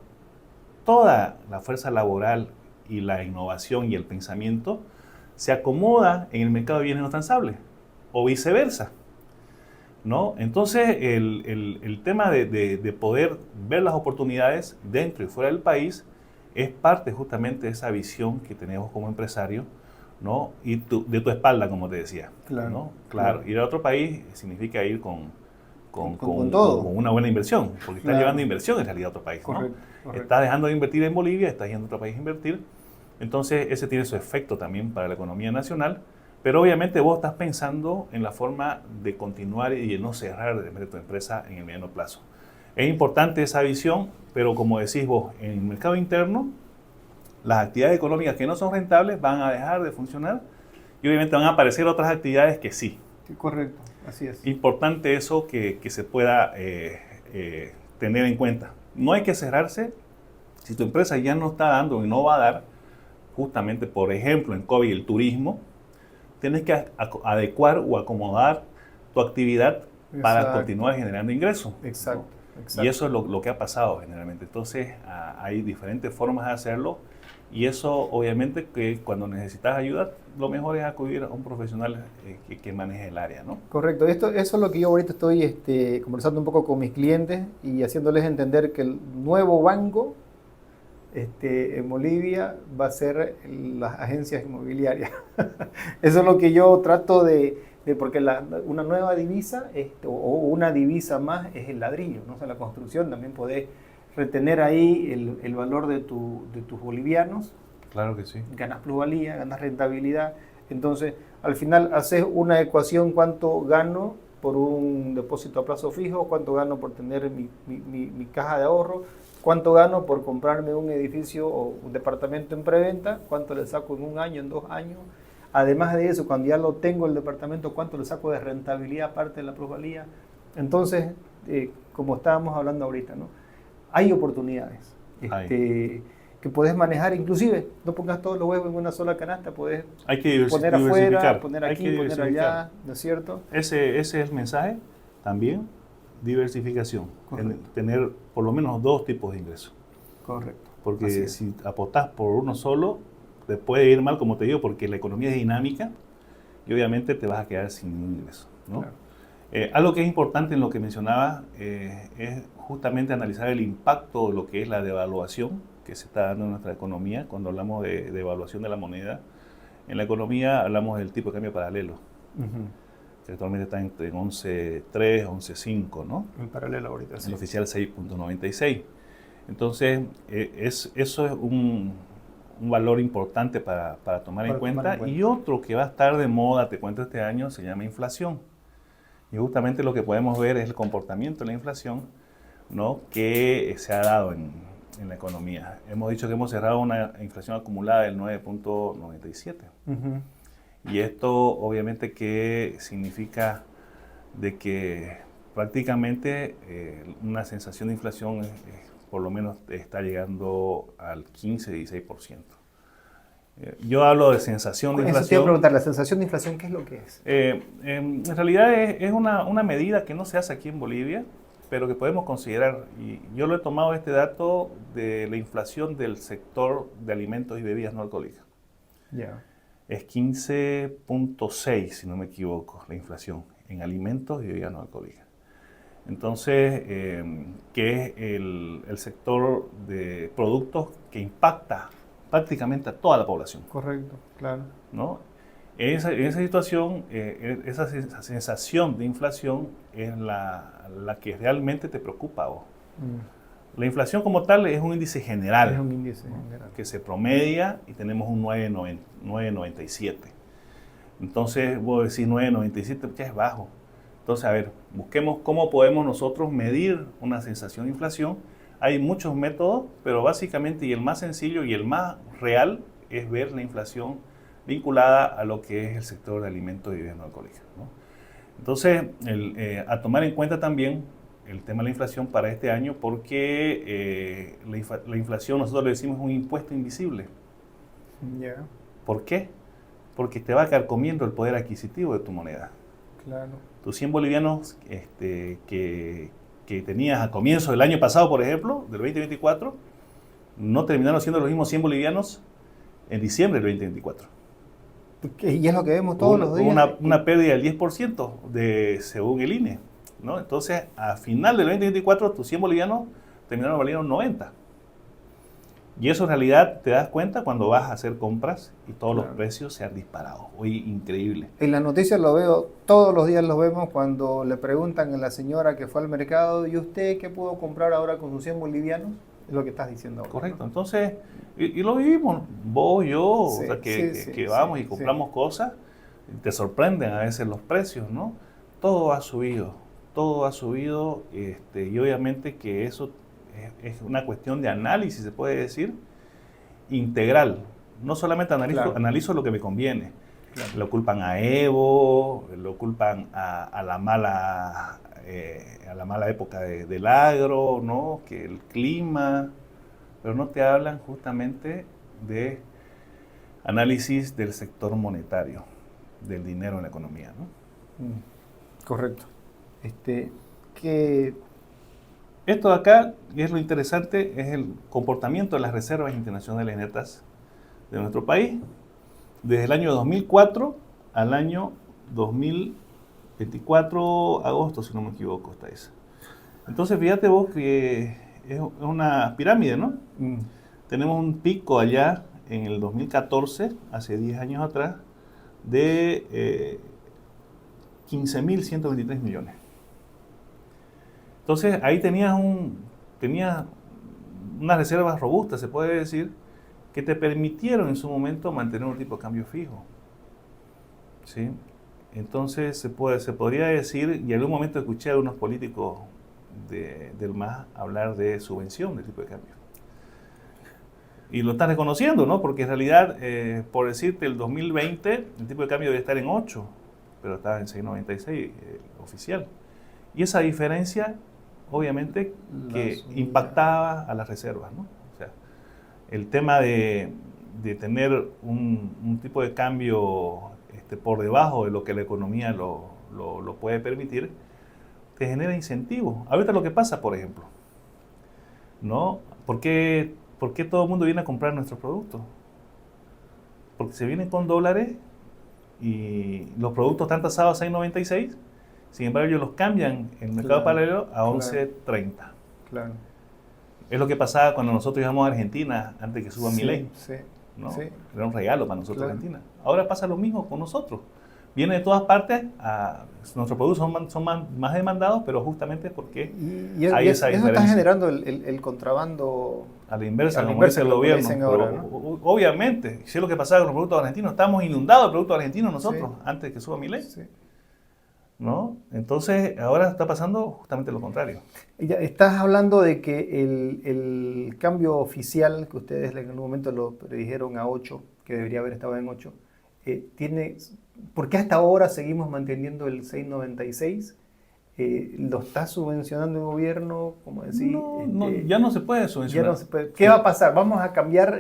[SPEAKER 2] toda la fuerza laboral y la innovación y el pensamiento se acomoda en el mercado de bienes no transables, o viceversa, ¿no? Entonces, el tema de poder ver las oportunidades dentro y fuera del país es parte justamente de esa visión que tenemos como empresario, ¿no? Y de tu espalda, como te decía.
[SPEAKER 1] Claro,
[SPEAKER 2] ¿no? Claro. Ir a otro país significa ir con
[SPEAKER 1] todo.
[SPEAKER 2] Con una buena inversión, porque estás llevando inversión en realidad a otro país.
[SPEAKER 1] Correcto,
[SPEAKER 2] ¿no?
[SPEAKER 1] correcto.
[SPEAKER 2] Estás dejando de invertir en Bolivia, estás yendo a otro país a invertir. Entonces, ese tiene su efecto también para la economía nacional, pero obviamente vos estás pensando en la forma de continuar y de no cerrar de tu empresa en el mediano plazo. Es importante esa visión, pero como decís vos, en el mercado interno, las actividades económicas que no son rentables van a dejar de funcionar y obviamente van a aparecer otras actividades que sí.
[SPEAKER 1] Sí, correcto, así es.
[SPEAKER 2] Importante eso que se pueda tener en cuenta. No hay que cerrarse. Si tu empresa ya no está dando y no va a dar, justamente, por ejemplo, en COVID, el turismo, tienes que adecuar o acomodar tu actividad para continuar generando ingresos.
[SPEAKER 1] Exacto,
[SPEAKER 2] ¿no?
[SPEAKER 1] exacto.
[SPEAKER 2] Y eso es lo que ha pasado generalmente. Entonces, hay diferentes formas de hacerlo. Y eso, obviamente, que cuando necesitas ayuda, lo mejor es acudir a un profesional que maneje el área, ¿no?
[SPEAKER 1] Correcto. Eso es lo que yo ahorita estoy conversando un poco con mis clientes y haciéndoles entender que el nuevo banco en Bolivia va a ser las agencias inmobiliarias. Eso es lo que yo trato porque una nueva divisa o una divisa más es el ladrillo, ¿no? O sea, la construcción también podés retener ahí el valor de tus bolivianos.
[SPEAKER 2] Claro que sí.
[SPEAKER 1] Ganas plusvalía, ganas rentabilidad. Entonces, al final haces una ecuación: cuánto gano por un depósito a plazo fijo, cuánto gano por tener mi caja de ahorro, cuánto gano por comprarme un edificio o un departamento en preventa, cuánto le saco en un año, en 2 años. Además de eso, cuando ya lo tengo el departamento, cuánto le saco de rentabilidad aparte de la plusvalía. Entonces, como estábamos hablando ahorita, ¿no? Hay oportunidades que podés manejar, inclusive no pongas todos los huevos en una sola canasta, podés poner afuera, poner aquí, poner allá, ¿no es cierto?
[SPEAKER 2] Ese es el mensaje también, diversificación, tener por lo menos 2 tipos de ingresos.
[SPEAKER 1] Correcto.
[SPEAKER 2] Porque si apostás por uno solo, te puede ir mal, como te digo, porque la economía es dinámica y obviamente te vas a quedar sin ingreso, ¿no?
[SPEAKER 1] Claro.
[SPEAKER 2] Algo que es importante en lo que mencionaba es justamente analizar el impacto de lo que es la devaluación que se está dando en nuestra economía. Cuando hablamos de devaluación de la moneda, en la economía hablamos del tipo de cambio paralelo, que actualmente está entre 11.3, 11.5, ¿no?
[SPEAKER 1] En paralelo ahorita, sí.
[SPEAKER 2] El oficial 6.96. Entonces, eso es un valor importante para tomar en cuenta. Y otro que va a estar de moda, te cuento, este año, se llama inflación. Y justamente lo que podemos ver es el comportamiento de la inflación, ¿no?, que se ha dado en la economía. Hemos dicho que hemos cerrado una inflación acumulada del 9.97. Y esto obviamente que significa de que prácticamente una sensación de inflación por lo menos está llegando al 15-16%. Yo hablo de sensación de inflación.
[SPEAKER 1] Eso te iba a preguntar, ¿la sensación de inflación qué es lo que es?
[SPEAKER 2] En realidad es una medida que no se hace aquí en Bolivia, pero que podemos considerar. Y yo lo he tomado este dato de la inflación del sector de alimentos y bebidas no alcohólicas.
[SPEAKER 1] Yeah.
[SPEAKER 2] Es 15.6, si no me equivoco, la inflación en alimentos y bebidas no alcohólicas. Entonces, que es el sector de productos que impacta prácticamente a toda la población.
[SPEAKER 1] Correcto, claro.
[SPEAKER 2] ¿No? En esa situación, esa sensación de inflación es la que realmente te preocupa a vos. La inflación como tal es un índice general.
[SPEAKER 1] Es un índice general.
[SPEAKER 2] Que se promedia y tenemos un 9.97. Entonces, vos decís 9.97, ya es bajo. Entonces, a ver, busquemos cómo podemos nosotros medir una sensación de inflación. Hay muchos métodos, pero básicamente, y el más sencillo y el más real, es ver la inflación vinculada a lo que es el sector de alimentos y bebidas no alcohólicas, ¿no? Entonces, a tomar en cuenta también el tema de la inflación para este año, porque la inflación nosotros le decimos un impuesto invisible.
[SPEAKER 1] Yeah.
[SPEAKER 2] ¿Por qué? Porque te va carcomiendo el poder adquisitivo de tu moneda.
[SPEAKER 1] Claro.
[SPEAKER 2] Tus 100 bolivianos que tenías a comienzo del año pasado, por ejemplo, del 2024, no terminaron siendo los mismos 100 bolivianos en diciembre del 2024.
[SPEAKER 1] Y es lo que vemos todos los días.
[SPEAKER 2] Una pérdida del 10% según el INE, ¿no? Entonces, a final del 2024, tus 100 bolivianos terminaron valiendo 90. Y eso en realidad te das cuenta cuando vas a hacer compras y todos los precios se han disparado. Hoy, increíble.
[SPEAKER 1] En las noticias lo veo, todos los días lo vemos cuando le preguntan a la señora que fue al mercado, ¿y usted qué pudo comprar ahora con sus 100 bolivianos? Es lo que estás diciendo ahora.
[SPEAKER 2] Correcto. Entonces, y lo vivimos, vos, yo, sí, o sea, que vamos y compramos cosas, te sorprenden a veces los precios, ¿no? Todo ha subido, y obviamente que eso es una cuestión de análisis, se puede decir, integral. No solamente analizo lo que me conviene. Claro. Lo culpan a Evo, lo culpan a la mala época del agro, ¿no?, que el clima, pero no te hablan justamente de análisis del sector monetario, del dinero en la economía, ¿no?
[SPEAKER 1] Correcto.
[SPEAKER 2] Esto de acá, y es lo interesante, es el comportamiento de las reservas internacionales netas de nuestro país desde el año 2004 al año 2024, agosto, si no me equivoco, está esa. Entonces, fíjate vos que es una pirámide, ¿no? Tenemos un pico allá en el 2014, hace 10 años atrás, de 15.123 millones. Entonces, ahí tenías unas reservas robustas, se puede decir, que te permitieron en su momento mantener un tipo de cambio fijo, ¿sí? Entonces, se podría decir, y en algún momento escuché a unos políticos del MAS hablar de subvención del tipo de cambio. Y lo están reconociendo, ¿no? Porque en realidad, por decirte, el 2020, el tipo de cambio debe estar en 8, pero estaba en 6.96 oficial. Y esa diferencia, obviamente, que impactaba a las reservas, ¿no? O sea, el tema de tener un tipo de cambio por debajo de lo que la economía lo puede permitir, te genera incentivos. Ahorita lo que pasa, por ejemplo, ¿no? ¿Por qué todo el mundo viene a comprar nuestros productos? Porque se vienen con dólares y los productos están tasados a 6.96, sin embargo ellos los cambian en el mercado paralelo a 11.30.
[SPEAKER 1] Claro.
[SPEAKER 2] Es lo que pasaba cuando nosotros íbamos a Argentina antes que suba Milei.
[SPEAKER 1] Sí,
[SPEAKER 2] ¿no?
[SPEAKER 1] sí.
[SPEAKER 2] Era un regalo para nosotros, Argentina. Ahora pasa lo mismo con nosotros. Viene de todas partes, nuestros productos son más demandados, pero justamente porque hay esa diferencia.
[SPEAKER 1] Eso está generando el contrabando
[SPEAKER 2] a la inversa, como dice el gobierno.
[SPEAKER 1] Ahora, ¿no?
[SPEAKER 2] Obviamente, si es lo que pasaba con los productos argentinos, estamos inundados de productos argentinos nosotros, antes de que suba Milei.
[SPEAKER 1] Sí.
[SPEAKER 2] ¿no? Entonces, ahora está pasando justamente lo contrario.
[SPEAKER 1] Ya estás hablando de que el cambio oficial, que ustedes en algún momento lo predijeron a 8, que debería haber estado en 8, tiene, ¿por qué hasta ahora seguimos manteniendo el 6,96? ¿Lo está subvencionando el gobierno? Como decir,
[SPEAKER 2] No, ya no se puede subvencionar.
[SPEAKER 1] ya no se puede. ¿Qué va a pasar? Vamos a cambiar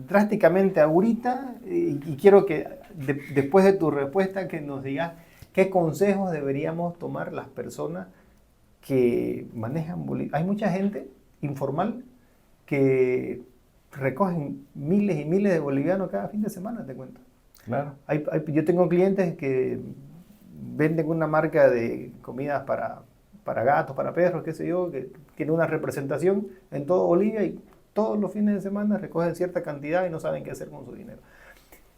[SPEAKER 1] drásticamente ahorita y quiero que después de tu respuesta que nos digas qué consejos deberíamos tomar las personas que manejan Bolivia. Hay mucha gente informal que recogen miles y miles de bolivianos cada fin de semana, te cuento.
[SPEAKER 2] Claro.
[SPEAKER 1] Yo tengo clientes que venden una marca de comidas para gatos, para perros, qué sé yo, que tiene una representación en todo Bolivia y todos los fines de semana recogen cierta cantidad y no saben qué hacer con su dinero.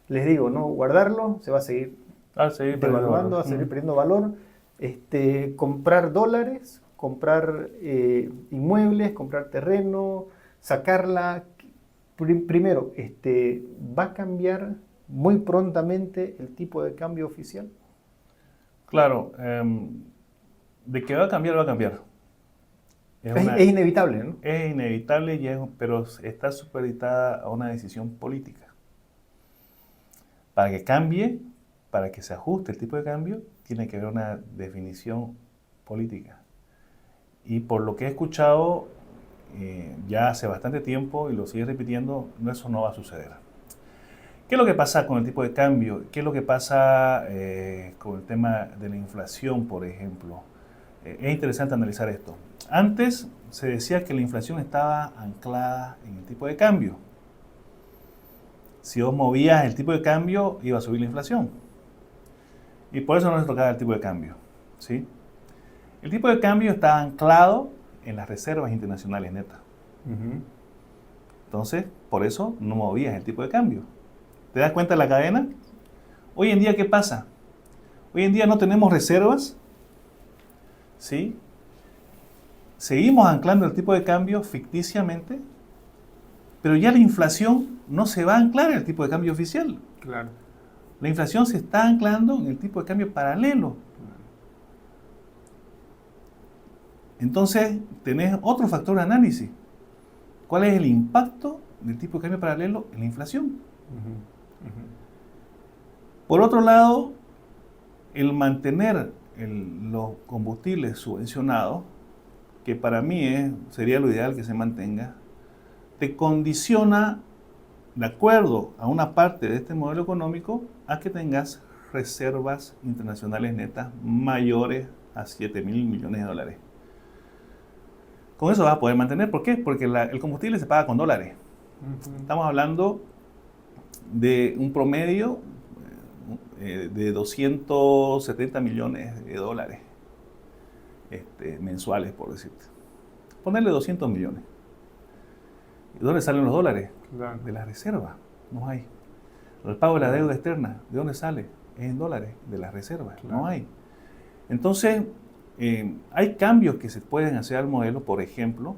[SPEAKER 1] Les digo, no guardarlo, se va a seguir devaluando, va a seguir perdiendo valor. Comprar dólares, comprar inmuebles, comprar terreno, sacarla. Primero, ¿va a cambiar muy prontamente el tipo de cambio oficial?
[SPEAKER 2] Claro, de que va a cambiar, va a cambiar.
[SPEAKER 1] Es inevitable, ¿no?
[SPEAKER 2] Es inevitable, pero está supeditada a una decisión política. Para que cambie, para que se ajuste el tipo de cambio, tiene que haber una definición política. Y por lo que he escuchado ya hace bastante tiempo, y lo sigue repitiendo, eso no va a suceder. ¿Qué es lo que pasa con el tipo de cambio? ¿Qué es lo que pasa con el tema de la inflación, por ejemplo? Es interesante analizar esto. Antes se decía que la inflación estaba anclada en el tipo de cambio. Si vos movías el tipo de cambio, iba a subir la inflación. Y por eso no se tocaba el tipo de cambio, ¿sí? El tipo de cambio está anclado en las reservas internacionales netas. Entonces, por eso no movías el tipo de cambio. ¿Te das cuenta de la cadena? Hoy en día, ¿qué pasa? Hoy en día no tenemos reservas, ¿sí? Seguimos anclando el tipo de cambio ficticiamente, pero ya la inflación no se va a anclar en el tipo de cambio oficial.
[SPEAKER 1] Claro.
[SPEAKER 2] La inflación se está anclando en el tipo de cambio paralelo. Entonces, tenés otro factor de análisis. ¿Cuál es el impacto del tipo de cambio paralelo en la inflación? Por otro lado, el mantener los combustibles subvencionados, que para mí sería lo ideal que se mantenga, te condiciona, de acuerdo a una parte de este modelo económico, a que tengas reservas internacionales netas mayores a 7.000 millones de dólares. Con eso vas a poder mantener. ¿Por qué? Porque el combustible se paga con dólares. Estamos hablando de un promedio de 270 millones de dólares mensuales, por decirte. Ponerle 200 millones. ¿De dónde salen los dólares?
[SPEAKER 1] Claro.
[SPEAKER 2] De la reserva. No hay. El pago de la deuda externa, ¿de dónde sale? Es en dólares, de las reservas. Claro. No hay. Entonces, hay cambios que se pueden hacer al modelo, por ejemplo,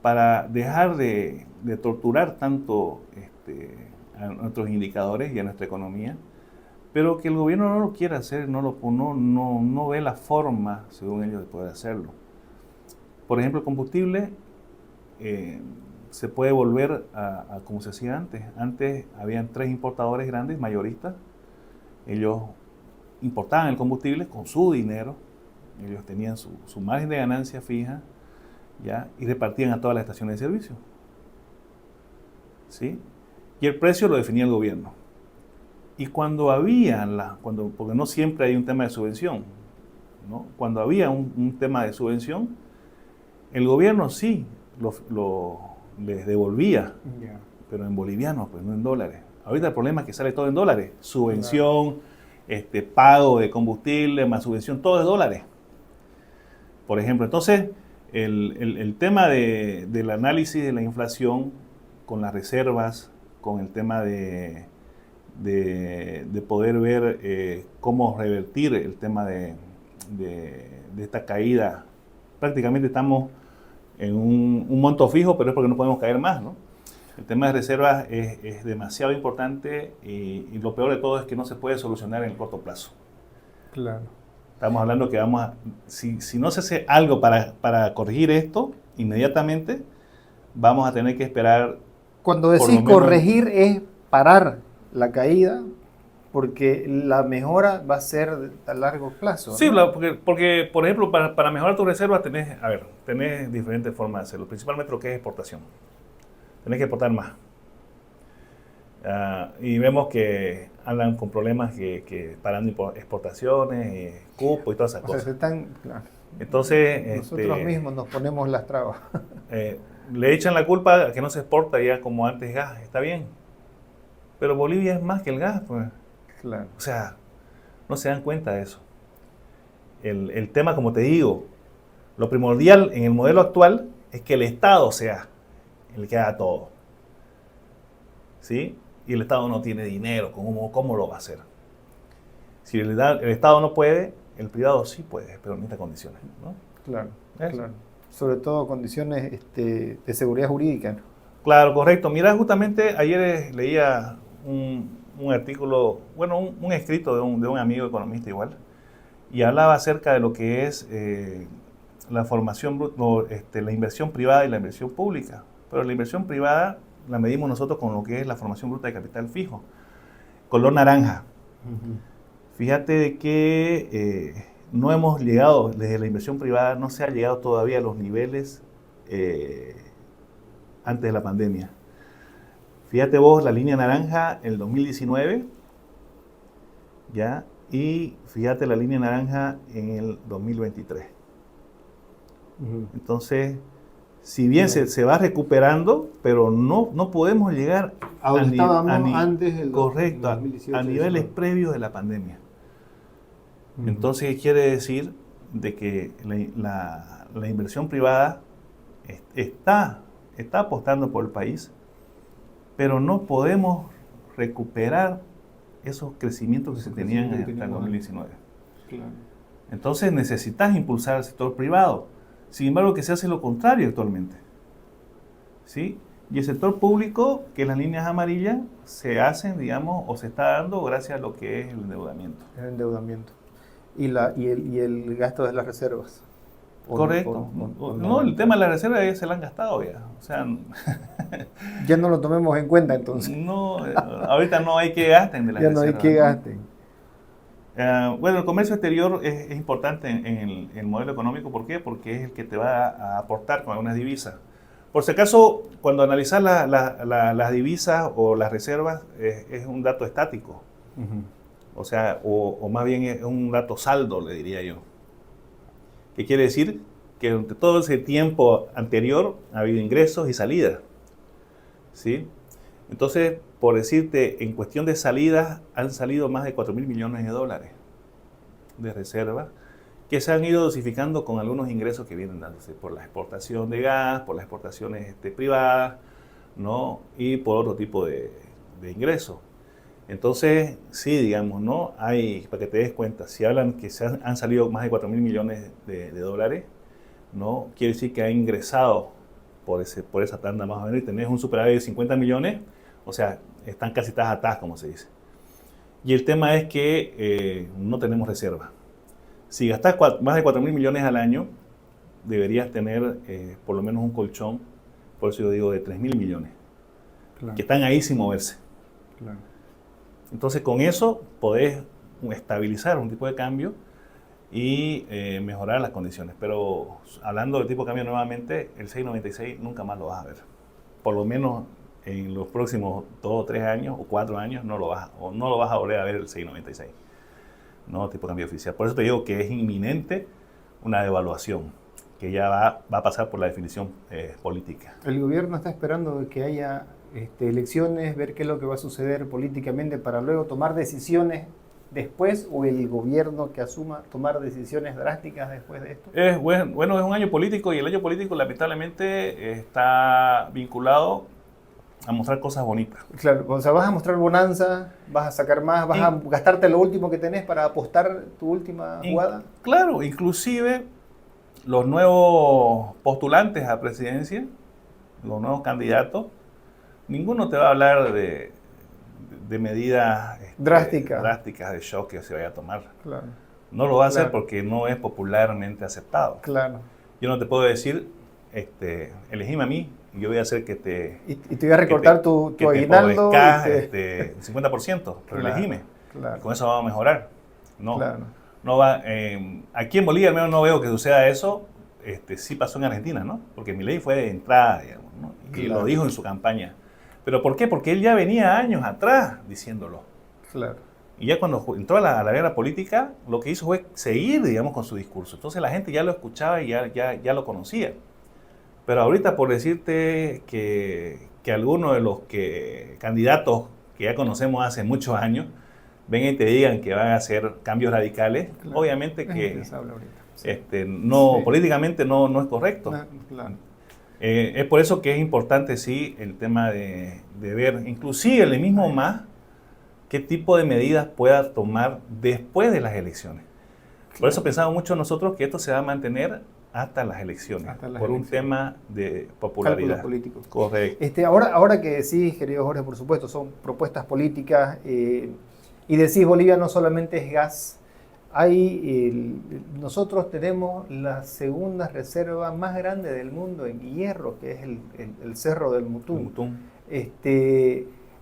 [SPEAKER 2] para dejar de torturar tanto a nuestros indicadores y a nuestra economía, pero que el gobierno no lo quiere hacer, no ve la forma, según ellos, de poder hacerlo. Por ejemplo, el combustible se puede volver a como se hacía antes. Antes habían 3 importadores grandes, mayoristas. Ellos importaban el combustible con su dinero. Ellos tenían su margen de ganancia fija, ¿ya? Y repartían a todas las estaciones de servicio, ¿sí? Y el precio lo definía el gobierno. Y cuando había, porque no siempre hay un tema de subvención, ¿no? Cuando había un tema de subvención, el gobierno sí les devolvía, pero en bolivianos, pues no en dólares. Ahorita el problema es que sale todo en dólares. Subvención, pago de combustible, más subvención, todo es dólares. Por ejemplo, entonces, el tema del análisis de la inflación con las reservas, con el tema de poder ver cómo revertir el tema de esta caída. Prácticamente estamos en un monto fijo, pero es porque no podemos caer más, ¿no? El tema de reservas es demasiado importante y lo peor de todo es que no se puede solucionar en el corto plazo.
[SPEAKER 1] Claro.
[SPEAKER 2] Estamos hablando que si no se hace algo para corregir esto inmediatamente, vamos a tener que esperar.
[SPEAKER 1] Cuando decís corregir es parar la caída, porque la mejora va a ser a largo plazo, ¿no?
[SPEAKER 2] Sí, porque, por ejemplo, para mejorar tus reservas tenés diferentes formas de hacerlo, principalmente lo que es exportación. Tenés que exportar más. Y vemos que andan con problemas que parando exportaciones, cupo y todas esas cosas.
[SPEAKER 1] Claro.
[SPEAKER 2] Entonces,
[SPEAKER 1] nosotros mismos nos ponemos las trabas.
[SPEAKER 2] Le echan la culpa a que no se exporta ya como antes gas, está bien. Pero Bolivia es más que el gas, pues.
[SPEAKER 1] Claro.
[SPEAKER 2] O sea, no se dan cuenta de eso. El tema, como te digo, lo primordial en el modelo actual es que el Estado sea el que haga todo. ¿Sí? Y el Estado no tiene dinero, ¿cómo lo va a hacer? Si el Estado no puede, el privado sí puede, pero necesita condiciones, ¿no?
[SPEAKER 1] Claro, claro. Sobre todo condiciones de seguridad jurídica, ¿no?
[SPEAKER 2] Claro, correcto. Mira, justamente ayer leía un artículo, bueno, un escrito de un amigo economista igual, y hablaba acerca de lo que es la formación, la inversión privada y la inversión pública. Pero la inversión privada la medimos nosotros con lo que es la formación bruta de capital fijo, color naranja. Uh-huh. Fíjate de que no hemos llegado, desde la inversión privada no se ha llegado todavía a los niveles antes de la pandemia. Fíjate vos, la línea naranja el 2019, ¿ya? Y fíjate la línea naranja en el 2023. Uh-huh. Entonces, si bien se va recuperando, pero no podemos llegar
[SPEAKER 1] a donde estábamos antes del
[SPEAKER 2] correcto, 2018, a niveles previos de la pandemia. Uh-huh. Entonces, quiere decir de que la inversión privada está apostando por el país, pero no podemos recuperar esos crecimientos que se tenían hasta el 2019. Claro. Entonces necesitas impulsar al sector privado. Sin embargo, que se hace lo contrario actualmente. ¿Sí? Y el sector público, que las líneas amarillas, se hacen, digamos, o se está dando gracias a lo que es el endeudamiento.
[SPEAKER 1] El endeudamiento. Y el gasto de las reservas.
[SPEAKER 2] Correcto. No, el tema de las reservas ya se la han gastado ya. O sea,
[SPEAKER 1] ya no lo tomemos en cuenta entonces.
[SPEAKER 2] No, ahorita no hay que gasten de las reservas.
[SPEAKER 1] Ya no hay que gasten.
[SPEAKER 2] Bueno, el comercio exterior es importante en el modelo económico. ¿Por qué? Porque es el que te va a aportar con algunas divisas. Por si acaso, cuando analizas las divisas o las reservas, es un dato estático. Uh-huh. O sea, o más bien es un dato saldo, le diría yo. ¿Qué quiere decir? Que durante todo ese tiempo anterior ha habido ingresos y salidas. ¿Sí? Entonces, por decirte, en cuestión de salidas, han salido más de 4.000 millones de dólares de reservas que se han ido dosificando con algunos ingresos que vienen dándose por la exportación de gas, por las exportaciones privadas, ¿no? Y por otro tipo de ingresos. Entonces, sí, digamos, ¿no? Hay, para que te des cuenta, si hablan que han salido más de 4.000 millones de dólares, ¿no? Quiere decir que ha ingresado por esa tanda más o menos y tenés un superávit de 50 millones, o sea, están casi tas a tas, como se dice. Y el tema es que no tenemos reserva. Si gastas más de 4.000 millones al año, deberías tener por lo menos un colchón, por eso yo digo de 3.000 millones, claro, que están ahí sin moverse. Claro. Entonces, con eso podés estabilizar un tipo de cambio y mejorar las condiciones. Pero hablando del tipo de cambio nuevamente, el 6.96 nunca más lo vas a ver. Por lo menos en los próximos 2 o 3 años o 4 años no lo vas a volver a ver el 6.96. No, tipo de cambio oficial. Por eso te digo que es inminente una devaluación que ya va a pasar por la definición política.
[SPEAKER 1] El gobierno está esperando que haya elecciones, ver qué es lo que va a suceder políticamente para luego tomar decisiones después, o el gobierno que asuma tomar decisiones drásticas después de esto.
[SPEAKER 2] Bueno, es un año político y el año político lamentablemente está vinculado a mostrar cosas bonitas.
[SPEAKER 1] Claro, o sea, vas a mostrar bonanza, vas a sacar más, vas a gastarte lo último que tenés para apostar tu última jugada.
[SPEAKER 2] Claro, inclusive los nuevos postulantes a presidencia, los nuevos candidatos, ninguno te va a hablar de medidas
[SPEAKER 1] drásticas
[SPEAKER 2] de shock que se vaya a tomar.
[SPEAKER 1] Claro.
[SPEAKER 2] No lo va a hacer
[SPEAKER 1] Claro.
[SPEAKER 2] porque no es popularmente aceptado.
[SPEAKER 1] Claro.
[SPEAKER 2] Yo no te puedo decir, elegime a mí y yo voy a hacer que te,
[SPEAKER 1] Y te voy a
[SPEAKER 2] que
[SPEAKER 1] recortar
[SPEAKER 2] te,
[SPEAKER 1] tu
[SPEAKER 2] que te
[SPEAKER 1] aguinaldo y
[SPEAKER 2] favorezcas
[SPEAKER 1] te...
[SPEAKER 2] 50%, pero
[SPEAKER 1] Claro,
[SPEAKER 2] elegime. Y
[SPEAKER 1] claro,
[SPEAKER 2] con eso vamos a mejorar. No,
[SPEAKER 1] claro.
[SPEAKER 2] no va, aquí en Bolivia al menos no veo que suceda eso. Sí pasó en Argentina, ¿no? Porque Milei fue de entrada, digamos, ¿no? Y lo
[SPEAKER 1] Claro,
[SPEAKER 2] dijo en su campaña. ¿Pero por qué? Porque él ya venía años atrás diciéndolo.
[SPEAKER 1] claro.
[SPEAKER 2] Y ya cuando entró a la arena política, lo que hizo fue seguir, digamos, con su discurso. Entonces la gente ya lo escuchaba y ya lo conocía. Pero ahorita por decirte que algunos de los candidatos que ya conocemos hace muchos años vengan y te digan que van a hacer cambios radicales,
[SPEAKER 1] Claro.
[SPEAKER 2] obviamente
[SPEAKER 1] Es
[SPEAKER 2] que
[SPEAKER 1] impensable ahorita. Sí.
[SPEAKER 2] no,
[SPEAKER 1] Sí.
[SPEAKER 2] políticamente no es correcto.
[SPEAKER 1] No, claro.
[SPEAKER 2] Es por eso que es importante, sí, el tema de ver, inclusive el mismo MAS, qué tipo de medidas pueda tomar después de las elecciones. Por eso pensamos mucho nosotros que esto se va a mantener hasta las elecciones,
[SPEAKER 1] Hasta las
[SPEAKER 2] por un
[SPEAKER 1] elecciones.
[SPEAKER 2] tema de
[SPEAKER 1] Cálculos
[SPEAKER 2] popularidad.
[SPEAKER 1] políticos.
[SPEAKER 2] Correcto.
[SPEAKER 1] Ahora que decís, querido Jorge, por supuesto, son propuestas políticas y decís Bolivia no solamente es gas, nosotros tenemos la segunda reserva más grande del mundo en hierro, que es el Cerro del Mutún.
[SPEAKER 2] Tum.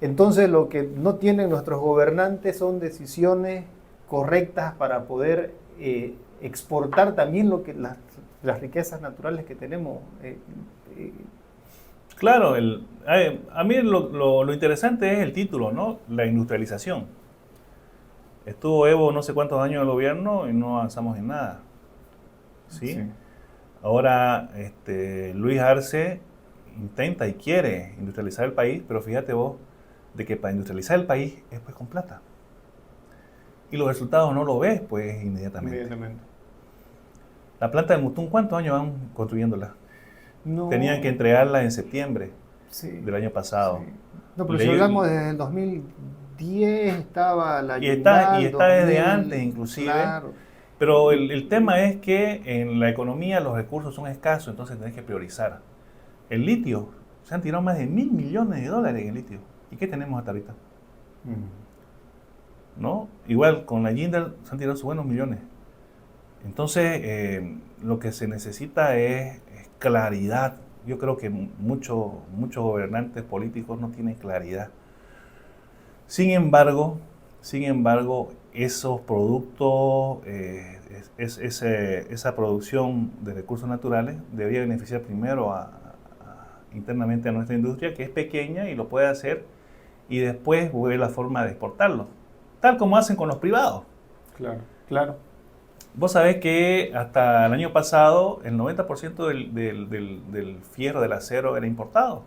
[SPEAKER 1] Entonces lo que no tienen nuestros gobernantes son decisiones correctas para poder exportar también las riquezas naturales que tenemos.
[SPEAKER 2] Claro, a mí lo interesante es el título, ¿no? La industrialización. Estuvo Evo no sé cuántos años en el gobierno y no avanzamos en nada. ¿Sí?
[SPEAKER 1] Sí.
[SPEAKER 2] Ahora Luis Arce intenta y quiere industrializar el país, pero fíjate vos de que para industrializar el país es pues con plata. Y los resultados no lo ves pues inmediatamente. La planta de Mutún, ¿cuántos años van construyéndola?
[SPEAKER 1] No,
[SPEAKER 2] Tenían que entregarla en septiembre
[SPEAKER 1] sí,
[SPEAKER 2] del año pasado.
[SPEAKER 1] sí. No, pero si hablamos desde el 2010 estaba la
[SPEAKER 2] Y está desde
[SPEAKER 1] 2000,
[SPEAKER 2] antes inclusive.
[SPEAKER 1] claro.
[SPEAKER 2] Pero el tema es que en la economía los recursos son escasos, entonces tenés que priorizar. El litio, se han tirado más de $1.000 millones en el litio. ¿Y qué tenemos hasta ahorita? ¿No? Igual con la Jindal se han tirado sus buenos millones. Entonces, lo que se necesita es claridad. Yo creo que muchos gobernantes políticos no tienen claridad. Sin embargo, esos productos, esa producción de recursos naturales debería beneficiar primero internamente a nuestra industria, que es pequeña y lo puede hacer, y después ver la forma de exportarlo, tal como hacen con los privados.
[SPEAKER 1] Claro, claro.
[SPEAKER 2] Vos sabés que hasta el año pasado el 90% del fierro, del acero, era importado.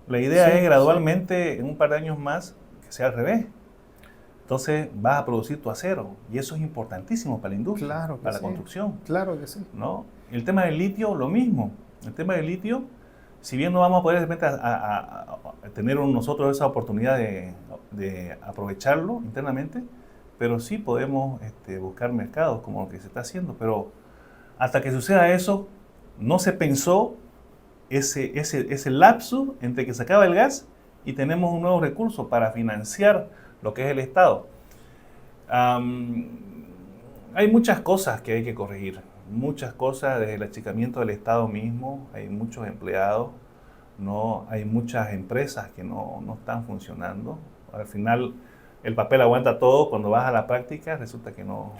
[SPEAKER 2] La idea
[SPEAKER 1] Sí,
[SPEAKER 2] es gradualmente, en un par de años más, que sea al revés. Entonces vas a producir tu acero y eso es importantísimo para la industria,
[SPEAKER 1] claro que
[SPEAKER 2] para la
[SPEAKER 1] sí.
[SPEAKER 2] construcción.
[SPEAKER 1] Claro que sí.
[SPEAKER 2] ¿No? El tema del litio, lo mismo. El tema del litio, si bien no vamos a poder de repente a tener nosotros esa oportunidad de aprovecharlo internamente, pero sí podemos buscar mercados como lo que se está haciendo. Pero hasta que suceda eso, no se pensó ese lapso entre que se acaba el gas y tenemos un nuevo recurso para financiar lo que es el Estado. Hay muchas cosas que hay que corregir, muchas cosas desde el achicamiento del Estado mismo, hay muchos empleados, ¿no? Hay muchas empresas que no están funcionando. Al final el papel aguanta todo, cuando vas a la práctica resulta que no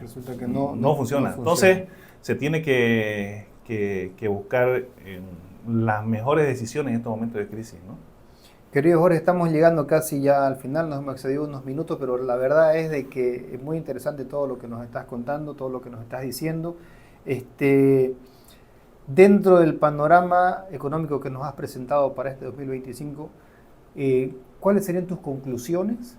[SPEAKER 2] funciona. Entonces se tiene que buscar las mejores decisiones en estos momentos de crisis, ¿no?
[SPEAKER 1] Querido Jorge, estamos llegando casi ya al final, nos hemos excedido unos minutos, pero la verdad es de que es muy interesante todo lo que nos estás contando, todo lo que nos estás diciendo. Dentro del panorama económico que nos has presentado para este 2025, ¿cuáles serían tus conclusiones?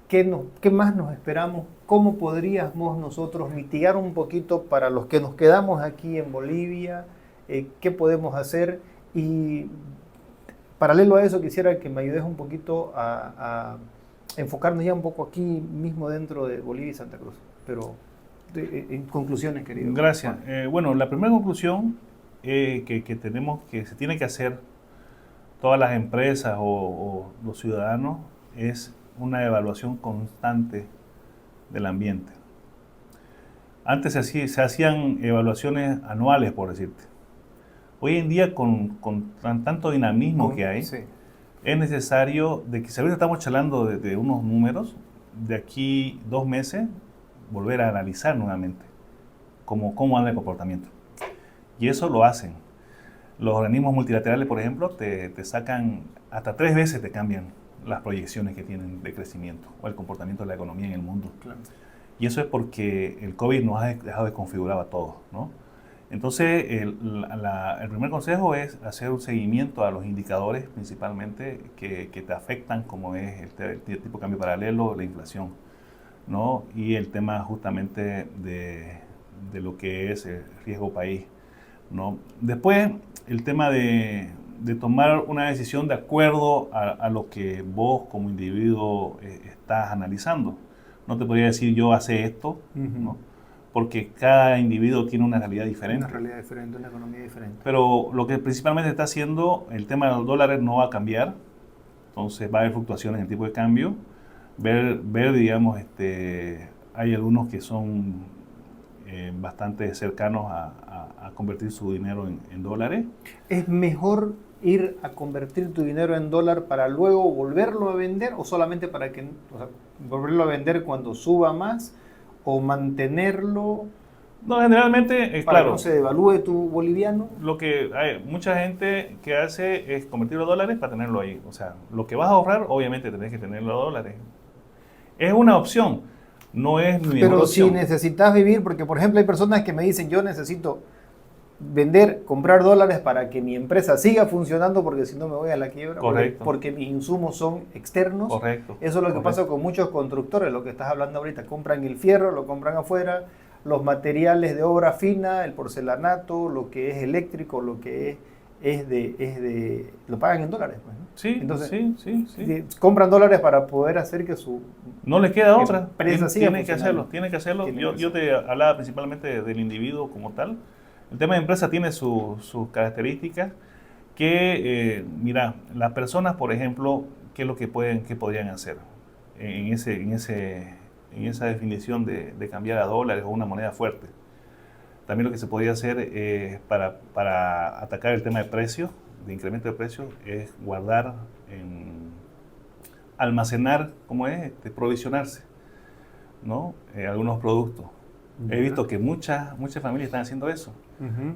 [SPEAKER 1] ¿Qué más nos esperamos? ¿Cómo podríamos nosotros mitigar un poquito para los que nos quedamos aquí en Bolivia? ¿Qué podemos hacer? Y paralelo a eso, quisiera que me ayudes un poquito a enfocarnos ya un poco aquí mismo dentro de Bolivia y Santa Cruz. Pero en conclusiones, querido.
[SPEAKER 2] Gracias. Bueno, la primera conclusión que se tiene que hacer todas las empresas o los ciudadanos es una evaluación constante del ambiente. Antes se hacían evaluaciones anuales, por decirte. Hoy en día, con tanto dinamismo que hay,
[SPEAKER 1] Sí.
[SPEAKER 2] es necesario, de que si ahorita estamos charlando de unos números, de aquí 2 meses, volver a analizar nuevamente cómo anda el comportamiento. Y eso lo hacen. Los organismos multilaterales, por ejemplo, te sacan, hasta 3 veces te cambian las proyecciones que tienen de crecimiento o el comportamiento de la economía en el mundo.
[SPEAKER 1] Claro.
[SPEAKER 2] Y eso es porque el COVID nos ha dejado desconfigurado a todos, ¿no? Entonces, el primer consejo es hacer un seguimiento a los indicadores, principalmente, que te afectan, como es el tipo de cambio paralelo, la inflación, ¿no? Y el tema justamente de lo que es el riesgo país, ¿no? Después, el tema de tomar una decisión de acuerdo a lo que vos como individuo estás analizando. No te podría decir yo hace esto, ¿no? Porque cada individuo tiene una realidad diferente.
[SPEAKER 1] Una realidad diferente, una economía diferente.
[SPEAKER 2] Pero lo que principalmente está haciendo, el tema de los dólares no va a cambiar, entonces va a haber fluctuaciones en el tipo de cambio. Ver digamos, hay algunos que son bastante cercanos a convertir su dinero en dólares.
[SPEAKER 1] ¿Es mejor ir a convertir tu dinero en dólar para luego volverlo a vender o solamente para que, o sea, volverlo a vender cuando suba más o mantenerlo?
[SPEAKER 2] No, generalmente,
[SPEAKER 1] Para
[SPEAKER 2] claro,
[SPEAKER 1] que no se devalúe tu boliviano.
[SPEAKER 2] lo que hay mucha gente que hace es convertirlo a dólares para tenerlo ahí. O sea, lo que vas a ahorrar, obviamente tenés que tenerlo a dólares. Es una opción, no es mi mejor
[SPEAKER 1] Pero
[SPEAKER 2] opción.
[SPEAKER 1] si necesitas vivir, porque por ejemplo hay personas que me dicen yo necesito comprar dólares para que mi empresa siga funcionando porque si no me voy a la quiebra.
[SPEAKER 2] Correcto.
[SPEAKER 1] Porque mis insumos son externos.
[SPEAKER 2] Correcto.
[SPEAKER 1] Eso es lo que
[SPEAKER 2] Correcto.
[SPEAKER 1] pasa con muchos constructores, lo que estás hablando ahorita. Compran el fierro, lo compran afuera, los materiales de obra fina, el porcelanato, lo que es eléctrico, lo que lo pagan en dólares, pues, ¿no?
[SPEAKER 2] Sí,
[SPEAKER 1] Entonces,
[SPEAKER 2] sí.
[SPEAKER 1] compran dólares para poder hacer que su
[SPEAKER 2] No les queda otra.
[SPEAKER 1] empresa siga
[SPEAKER 2] Tienen que hacerlo,
[SPEAKER 1] funcionando.
[SPEAKER 2] tienen que hacerlo.
[SPEAKER 1] Tienen que
[SPEAKER 2] Yo te hablaba principalmente del individuo como tal. El tema de empresa tiene sus características que, mira, las personas, por ejemplo, ¿qué es lo que podrían hacer en esa definición de cambiar a dólares o una moneda fuerte? También lo que se podría hacer para atacar el tema de precios, de incremento de precios, es guardar, almacenar, ¿cómo es? Provisionarse, ¿no? Algunos productos. He visto que muchas familias están haciendo eso.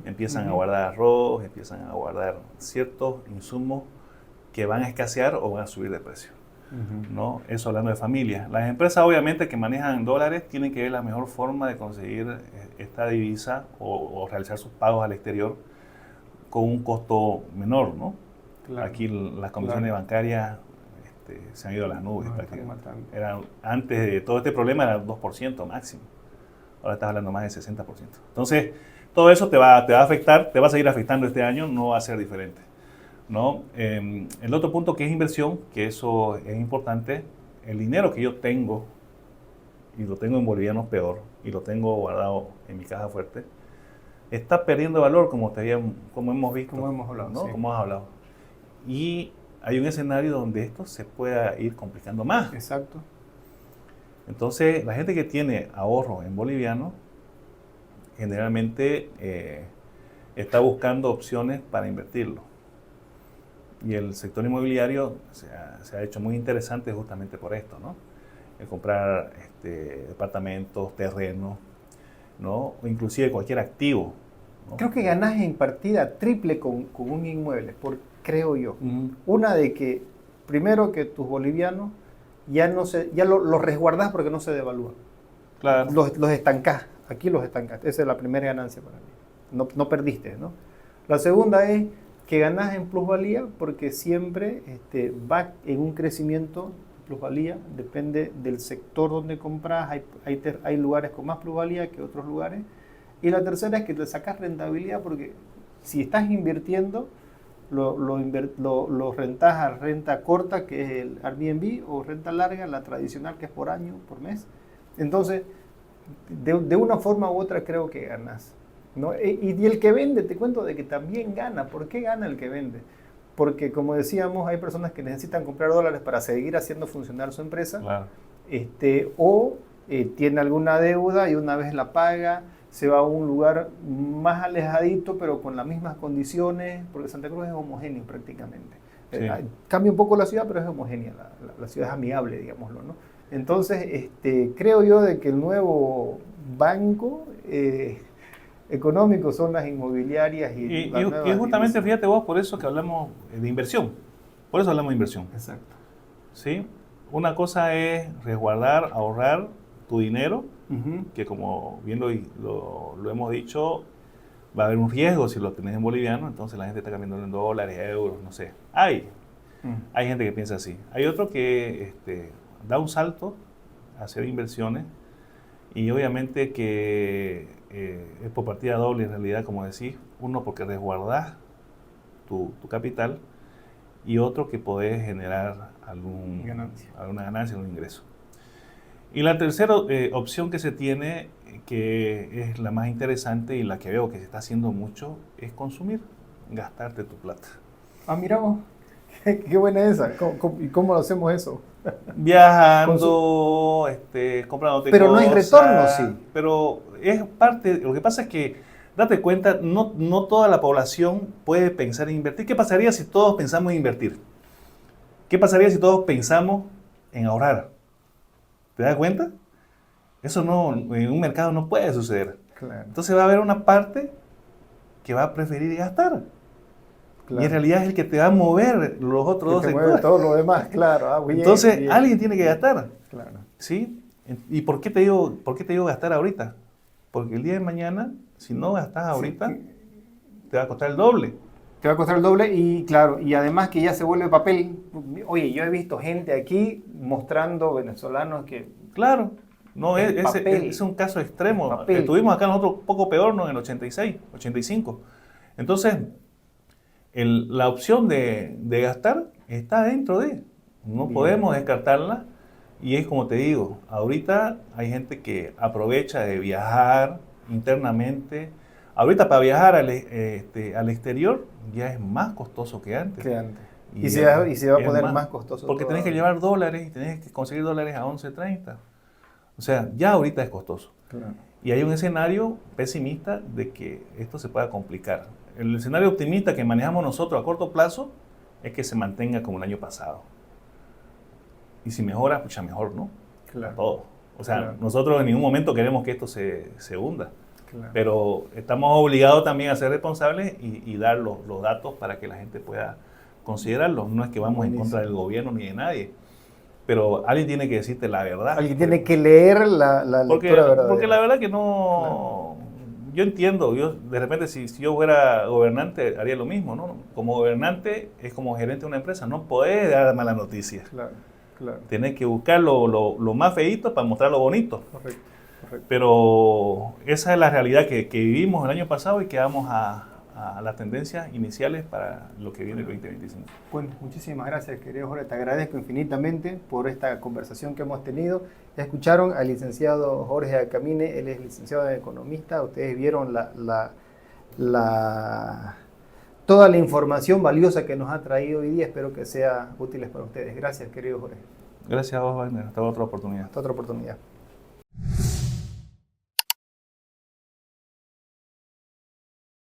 [SPEAKER 2] Empiezan a guardar arroz, empiezan a guardar ciertos insumos que van a escasear o van a subir de precio, ¿no? Eso hablando de familias. Las empresas obviamente que manejan dólares tienen que ver la mejor forma de conseguir esta divisa o realizar sus pagos al exterior con un costo menor, ¿no?
[SPEAKER 1] Claro.
[SPEAKER 2] Aquí las comisiones bancarias se han ido a las nubes prácticamente. Antes de todo este problema era 2% máximo. Ahora estás hablando más del 60%. Entonces, todo eso te va a afectar, te va a seguir afectando este año, no va a ser diferente, ¿no? El otro punto que es inversión, que eso es importante, el dinero que yo tengo, y lo tengo en bolivianos peor, y lo tengo guardado en mi caja fuerte, está perdiendo valor como hemos visto.
[SPEAKER 1] Como hemos hablado,
[SPEAKER 2] ¿no?
[SPEAKER 1] sí.
[SPEAKER 2] Como hemos hablado. Y hay un escenario donde esto se pueda ir complicando más.
[SPEAKER 1] Exacto.
[SPEAKER 2] Entonces, la gente que tiene ahorros en boliviano, generalmente está buscando opciones para invertirlo. Y el sector inmobiliario se ha hecho muy interesante justamente por esto, ¿no? El comprar departamentos, terrenos, ¿no? O inclusive cualquier activo, ¿no?
[SPEAKER 1] Creo que ganás en partida triple con un inmueble, creo yo. Una de que, primero que tus bolivianos ya los resguardás porque no se devalúan.
[SPEAKER 2] Claro.
[SPEAKER 1] Los estancás, aquí los estancás. Esa es la primera ganancia para mí. No perdiste, ¿no? La segunda es que ganás en plusvalía porque siempre va en un crecimiento. Plusvalía depende del sector donde compras. Hay lugares con más plusvalía que otros lugares. Y la tercera es que te sacas rentabilidad porque si estás invirtiendo, lo rentás a renta corta, que es el Airbnb, o renta larga, la tradicional, que es por año, por mes. Entonces, de una forma u otra creo que ganas, ¿no? Y el que vende, te cuento de que también gana. ¿Por qué gana el que vende? Porque, como decíamos, hay personas que necesitan comprar dólares para seguir haciendo funcionar su empresa.
[SPEAKER 2] Claro.
[SPEAKER 1] O tiene alguna deuda y una vez la paga, se va a un lugar más alejadito, pero con las mismas condiciones, porque Santa Cruz es homogéneo prácticamente.
[SPEAKER 2] Sí.
[SPEAKER 1] Cambia un poco la ciudad, pero es homogénea, la ciudad es amigable, digámoslo, ¿no? Entonces, creo yo de que el nuevo banco económico son las inmobiliarias y las nuevas
[SPEAKER 2] y justamente,
[SPEAKER 1] divisas.
[SPEAKER 2] fíjate vos, por eso que hablamos de inversión. Por eso hablamos de inversión.
[SPEAKER 1] Exacto.
[SPEAKER 2] ¿Sí? Una cosa es resguardar, ahorrar tu dinero,
[SPEAKER 1] Ujú.
[SPEAKER 2] que como bien lo hemos dicho, va a haber un riesgo si lo tenés en boliviano, entonces la gente está cambiando en dólares, euros, no sé. Hay gente que piensa así. Hay otro que da un salto a hacer inversiones y obviamente que es por partida doble en realidad, como decís, uno porque resguardás tu capital y otro que podés generar alguna ganancia, algún ingreso. Y la tercera opción que se tiene, que es la más interesante y la que veo que se está haciendo mucho, es consumir, gastarte tu plata.
[SPEAKER 1] Ah, mira vos, qué buena esa. ¿Y cómo lo hacemos eso?
[SPEAKER 2] Viajando, comprándote
[SPEAKER 1] Pero no hay
[SPEAKER 2] cosas,
[SPEAKER 1] retorno, sí.
[SPEAKER 2] pero es parte, lo que pasa es que, date cuenta, no toda la población puede pensar en invertir. ¿Qué pasaría si todos pensamos en invertir? ¿Qué pasaría si todos pensamos en ahorrar? ¿Te das cuenta? Eso no, en un mercado no puede suceder.
[SPEAKER 1] Claro,
[SPEAKER 2] Entonces va a haber una parte que va a preferir gastar.
[SPEAKER 1] claro.
[SPEAKER 2] Y en realidad es el que te va a mover los otros
[SPEAKER 1] Que
[SPEAKER 2] dos
[SPEAKER 1] te mueve
[SPEAKER 2] sectores.
[SPEAKER 1] todo lo demás, claro. Ah, bien,
[SPEAKER 2] Entonces
[SPEAKER 1] bien.
[SPEAKER 2] alguien tiene que gastar.
[SPEAKER 1] Claro.
[SPEAKER 2] ¿Sí? ¿Y por qué te digo gastar ahorita? Porque el día de mañana, si no gastas ahorita,
[SPEAKER 1] Sí.
[SPEAKER 2] te va a costar el doble.
[SPEAKER 1] Te va a costar el doble y claro, y además que ya se vuelve papel. Oye, yo he visto gente aquí mostrando venezolanos que
[SPEAKER 2] Claro, no,
[SPEAKER 1] el papel.
[SPEAKER 2] es un caso extremo.
[SPEAKER 1] El papel.
[SPEAKER 2] Estuvimos acá nosotros poco peor, ¿no? En el 86, 85. Entonces, la opción de gastar está dentro de. No
[SPEAKER 1] Bien.
[SPEAKER 2] podemos descartarla. Y es como te digo, ahorita hay gente que aprovecha de viajar internamente. Ahorita para viajar al exterior ya es más costoso que antes.
[SPEAKER 1] que antes.
[SPEAKER 2] Y
[SPEAKER 1] Y se va a
[SPEAKER 2] es
[SPEAKER 1] poner más costoso.
[SPEAKER 2] porque tenés que
[SPEAKER 1] todavía.
[SPEAKER 2] llevar dólares y tenés que conseguir dólares a 11.30. O sea, ya ahorita es costoso.
[SPEAKER 1] Claro.
[SPEAKER 2] Y hay un escenario pesimista de que esto se pueda complicar. El escenario optimista que manejamos nosotros a corto plazo es que se mantenga como el año pasado. Y si mejora, pues ya mejor, ¿no?
[SPEAKER 1] Claro.
[SPEAKER 2] Todo. O sea,
[SPEAKER 1] Claro.
[SPEAKER 2] nosotros en ningún momento queremos que esto se hunda.
[SPEAKER 1] Claro.
[SPEAKER 2] Pero estamos obligados también a ser responsables y dar los datos para que la gente pueda considerarlos. No es que vamos en contra del gobierno ni de nadie. Pero alguien tiene que decirte la verdad.
[SPEAKER 1] Alguien tiene que leer la lectura verdadera.
[SPEAKER 2] Porque la verdad que no... Yo entiendo, de repente si yo fuera gobernante haría lo mismo, ¿no? Como gobernante es como gerente de una empresa, no podés dar malas noticias.
[SPEAKER 1] Claro, claro.
[SPEAKER 2] Tenés que buscar lo más feíto para mostrar lo bonito.
[SPEAKER 1] Correcto, correcto.
[SPEAKER 2] Pero esa es la realidad que vivimos el año pasado y que vamos a las tendencias iniciales para lo que viene el 2025.
[SPEAKER 1] Bueno, muchísimas gracias, querido Jorge. Te agradezco infinitamente por esta conversación que hemos tenido. Ya escucharon al licenciado Jorge Acamine, él es licenciado en economista. Ustedes vieron toda la información valiosa que nos ha traído hoy día. Espero que sea útil para ustedes. Gracias, querido Jorge.
[SPEAKER 2] Gracias a vos, Wagner. Hasta otra oportunidad.
[SPEAKER 1] Hasta otra oportunidad.